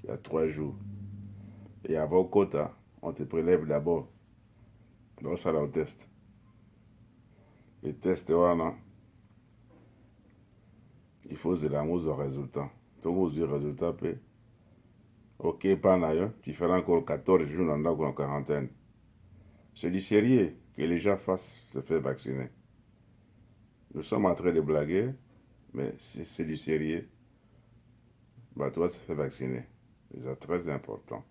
Il y a 3 jours. Et avant le quota, on te prélève d'abord. Donc ça, là, au test. Le test, voilà. Il faut que l'amour au résultat. Donc, le résultat, ok, pas d'ailleurs, tu feras encore 14 jours dans la quarantaine. C'est du sérieux que les gens fassent se faire vacciner. Nous sommes en train de blaguer, mais c'est du sérieux. Bah, toi, se faire vacciner. C'est très important.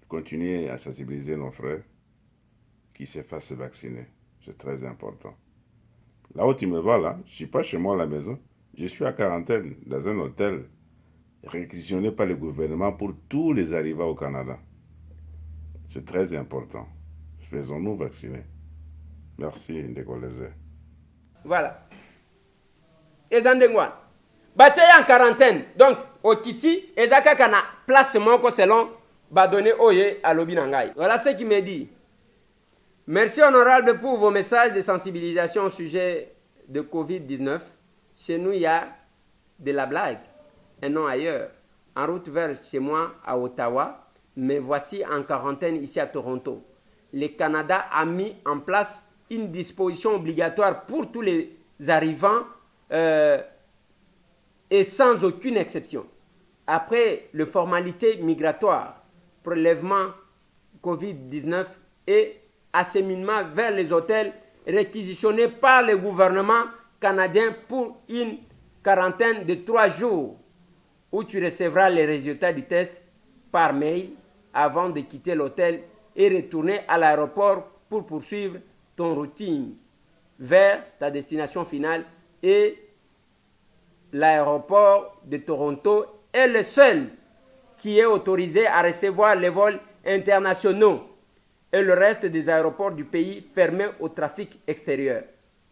Continuez à sensibiliser nos frères qui se fassent vacciner. C'est très important. Là où tu me vois, là, je ne suis pas chez moi à la maison. Je suis à quarantaine dans un hôtel réquisitionné par le gouvernement pour tous les arrivants au Canada. C'est très important. Faisons-nous vacciner. Merci, Ndegoleze. Voilà. Et Zandengwan. Batia en quarantaine. Donc, au Kiti, Ezaka kana place moko selon badonné oye à Lobinangai. Voilà ce qu'il me dit. Merci honorable pour vos messages de sensibilisation au sujet de Covid-19. Chez nous, il y a de la blague et non ailleurs. En route vers chez moi à Ottawa, mais voici en quarantaine ici à Toronto. Le Canada a mis en place une disposition obligatoire pour tous les arrivants et sans aucune exception. Après les formalités migratoires, prélèvement Covid-19 et acheminement vers les hôtels réquisitionnés par le gouvernement canadien pour une quarantaine de 3 jours où tu recevras les résultats du test par mail avant de quitter l'hôtel et retourner à l'aéroport pour poursuivre ton routine vers ta destination finale. Et l'aéroport de Toronto est le seul qui est autorisé à recevoir les vols internationaux et le reste des aéroports du pays fermés au trafic extérieur.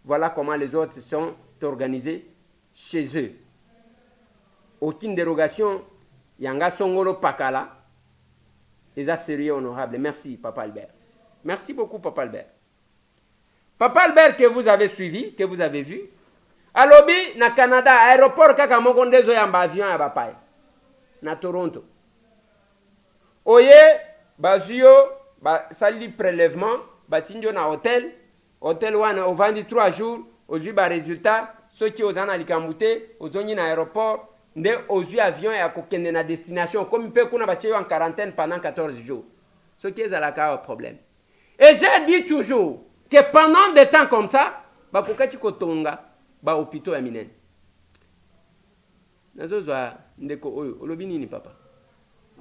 Voilà comment les autres sont organisés chez eux. Aucune dérogation. Yanga Songolo Pakala. Les sérieux honorables. Merci, Papa Albert. Merci beaucoup, Papa Albert. Papa Albert que vous avez suivi, que vous avez vu. À Lobi, na Canada, aéroport Kakamokondezo yamba avion ya Bapai. Na Toronto. Oye, Bazuyo, sali prélèvement, batindio na hôtel. Hôtel wana, au 23 jours, aujourd'hui, résultat, ceux qui osent en Alicambouté, aux zones na aéroport, nde ozu avion ya kokende na destination comme il peut qu'on a en quarantaine pendant 14 jours. Ce qui est à la cas problème. Et j'ai dit toujours que pendant des temps comme ça, ba kokati kotonga ba hôpitaux ya minene. Nazozwa ndeko oyo olobi nini papa?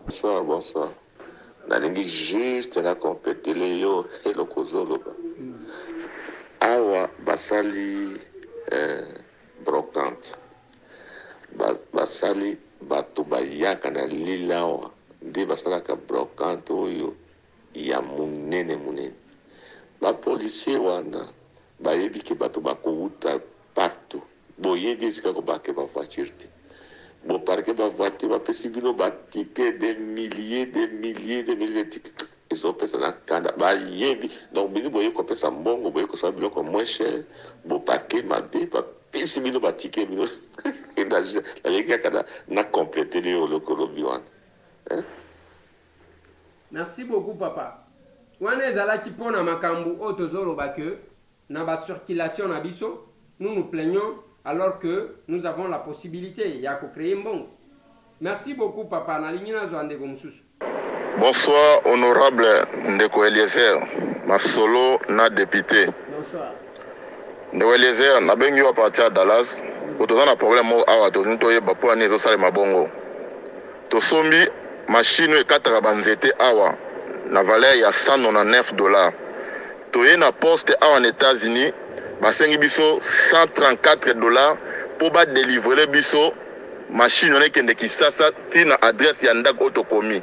Bonsoir, bonsoir. Nalingi juste na compléter le yo et le kozolo. Awa basali brocante. Basali bato bayaka na lila awa nde basalaka brocante oyo ya munene munene. Bapolisier wana bayebi ke bato bakouta partout. Boyebi esika kobake bavoiture te. Boparke bavoiture bapesi bino batike des milliers de tickets. Ezopesa na kanda bayebi. Donc bino boye kopesa mbongo boye kosala biloko moins cher. Boparke mabe pesi bino batike bino. Merci beaucoup papa. Wana ezalaki pona makambu otozolo bake na ba circulation na biso, nous nous plaignons alors que nous avons la possibilité ya ko créer mbongo. Merci beaucoup papa na lingina zo ande gomsusu. Bonsoir honorable Ndeko Eliezer, ma solo na député. Bonsoir. ndeko Eliezer nabengi yo à partir ya Dallas po toza na problème moko awa tozali toyeba mpo ani ezosalema bongo tosombi machine oyo ekataka banzete awa na valeur ya $199 toye na poste awa na États-Unis basengi biso $134 mpo badelivre biso machine wana ekende Kisasa tina adresse ya ndako oyo tokomi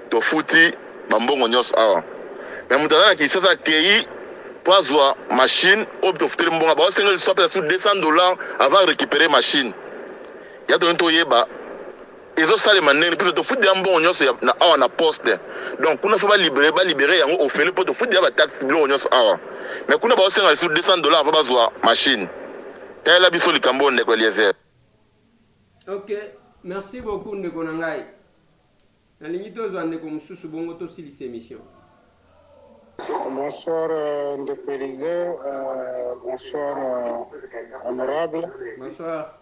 tofuti bambongo nyonso awa me moto aza na Kisasa akei mpo azwa machine oyo tofuteli mbongo baosenga lisusu apesa su $200 avant récupérer machine ya toni toyeba ezosalema ndenge mpe tofuti ya mbongo nyonso na awa na poste donc kuna fo balibere yango ofele mpo tofuti ya bataxi biloko nyonso awa me kuna baosenga lisusu $200 avant bazwa machine tayela biso likambo ndeko Eliezer. Ok, merci beaucoup ndeko na ngai. Nalingi tozwa ndeko mosusu bongo tosilisa émission. Bonsoir ndeko Eliezer, bonsoir honorable. Bonsoir.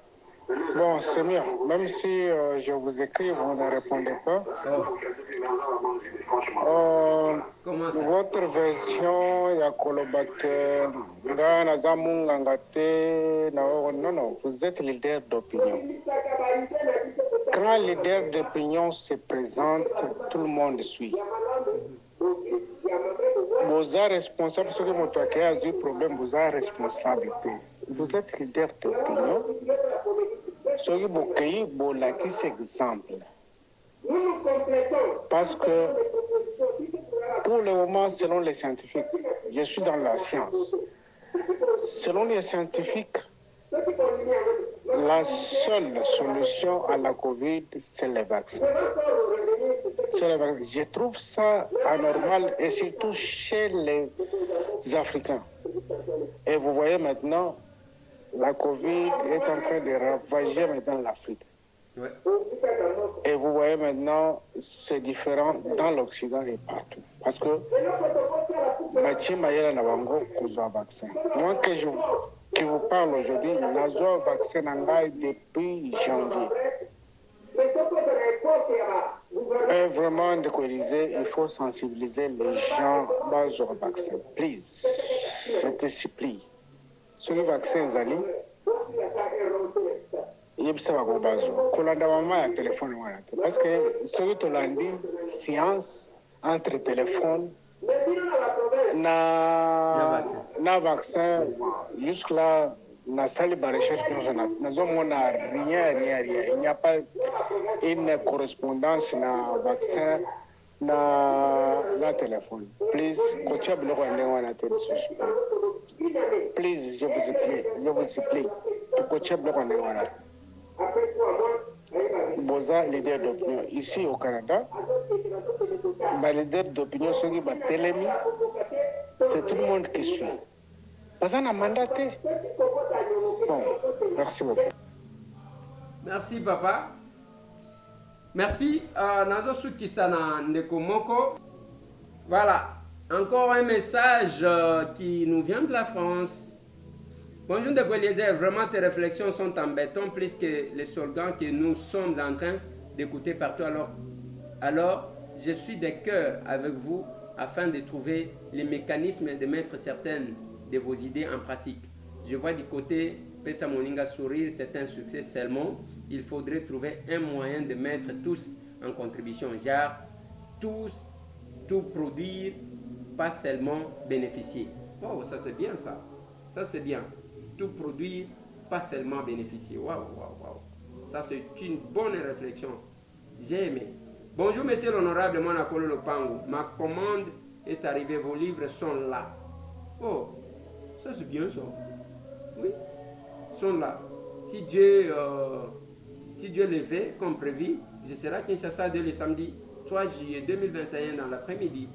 Bon, c'est bien. Même si je vous écris, vous ne répondez pas. Comment ça? Votre version, ya kolobate, non, vous êtes leader d'opinion. Quand un leader d'opinion se présente, tout le monde suit. Vous êtes responsable, ce que mon toqué a eu problème, vous êtes responsabilité. Vous êtes leader d'opinion. Ce que vous créez, vous l'avez exemple. Parce que pour le moment, selon les scientifiques, je suis dans la science. Selon les scientifiques, la seule solution à la COVID, c'est les vaccins. Je trouve ça anormal et surtout chez les Africains. Et vous voyez maintenant, la COVID est en train de ravager maintenant l'Afrique. Ouais. Et vous voyez maintenant, c'est différent dans l'Occident et partout. Parce que moi qui vous parle aujourd'hui, j'ai un vaccin depuis janvier. Et vraiment, il faut sensibiliser les gens au vaccin. Please, je te supplie. Sur le vaccin, Zali, il y a téléphone. Parce que ce que tu as dit, science, entre téléphone, na vaccin, jusque-là, na salle de recherche, nous avons rien. Il n'y a pas une correspondance na vaccin, na téléphone. Please, please, je vous supplie. Boza, leader d'opinion. Ici au Canada, les leaders d'opinion sont télémis. C'est tout le monde qui suit. Parce qu'on a mandaté. Bon, merci beaucoup. Merci papa. Merci Nazo Sukisana Ndekomoko. Voilà, encore un message qui nous vient de la France. Bonjour Ndeko Eliezer, vraiment tes réflexions sont en béton plus que les slogans que nous sommes en train d'écouter partout. Alors, je suis de cœur avec vous afin de trouver les mécanismes de mettre certaines de vos idées en pratique. Je vois du côté Pesa Moninga sourire, c'est un succès seulement. Il faudrait trouver un moyen de mettre tous en contribution, genre tout produire, pas seulement bénéficier. Oh, ça c'est bien ça. Ça c'est bien. Tout produire, pas seulement bénéficier. Waouh. Ça c'est une bonne réflexion. J'ai aimé. Bonjour monsieur l'honorable Monakolo Lopango. Ma commande est arrivée, vos livres sont là. Oh, ça c'est bien ça. Oui, sont là. Si Dieu le fait comme prévu, je serai à Kinshasa dès le samedi 3 juillet 2021 dans l'après-midi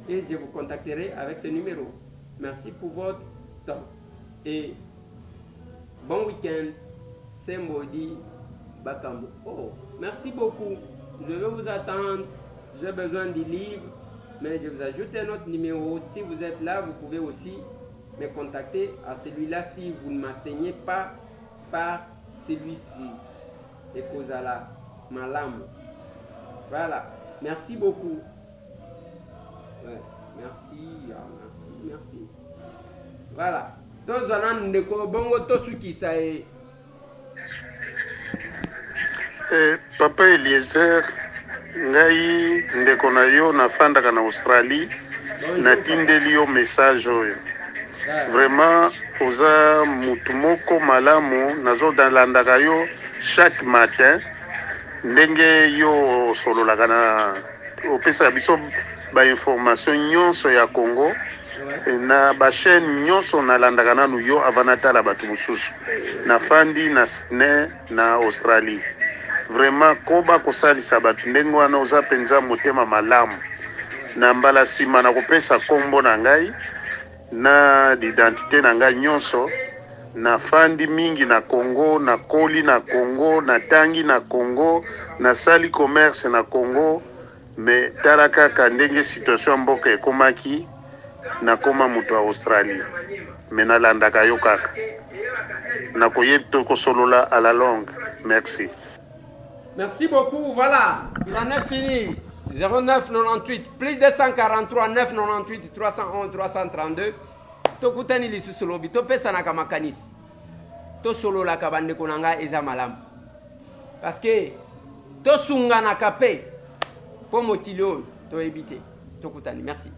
et je vous contacterai avec ce numéro. Merci pour votre temps et bon week-end. C'est Maudit Bakambo. Oh, merci beaucoup. Je vais vous attendre. J'ai besoin du livre, mais je vous ajoute un autre numéro. Si vous êtes là, vous pouvez aussi me contacter à celui-là si vous ne m'atteignez pas par celui-ci. Et Kozala Malam. Voilà. Merci beaucoup. Ouais. Merci. Voilà. tozala ndeko bongo tosukisa e papa Eliezer ngai ndeko na yo nafandaka na Australie natindeli yo message oyo vraiment oza mutu moko malamu nazolandaka yo chaque matin ndenge yo osololaka na opesaka biso bainformation nyonso ya Congo na bachaîne nyonso nalandaka nanu yo avant natala bato mosusu nafandi na Sydney na Australie vraiment koba kosalisa bato ndenge wana oza mpenza motema malamu na mbala nsima na kopesa kombo na ngai na identité na ngai nyonso nafandi mingi na Congo nakoli na Congo natangi na Congo nasali commerce na Congo me tala kaka ndenge situation mboka ekomaki nakoma moto ya Australie me nalandaka yo kaka nakoyebi tokosolola à la longue. Merci. Merci beaucoup. Voilà, il en est fini. 0998 plus 243 998 311 332. Tokutani lisusu lobi topesa na kamakanisi. Tosolola kabande konanga eza malamu. Parce que tosunga na kapé pour motilio to éviter. Tokutani. Merci.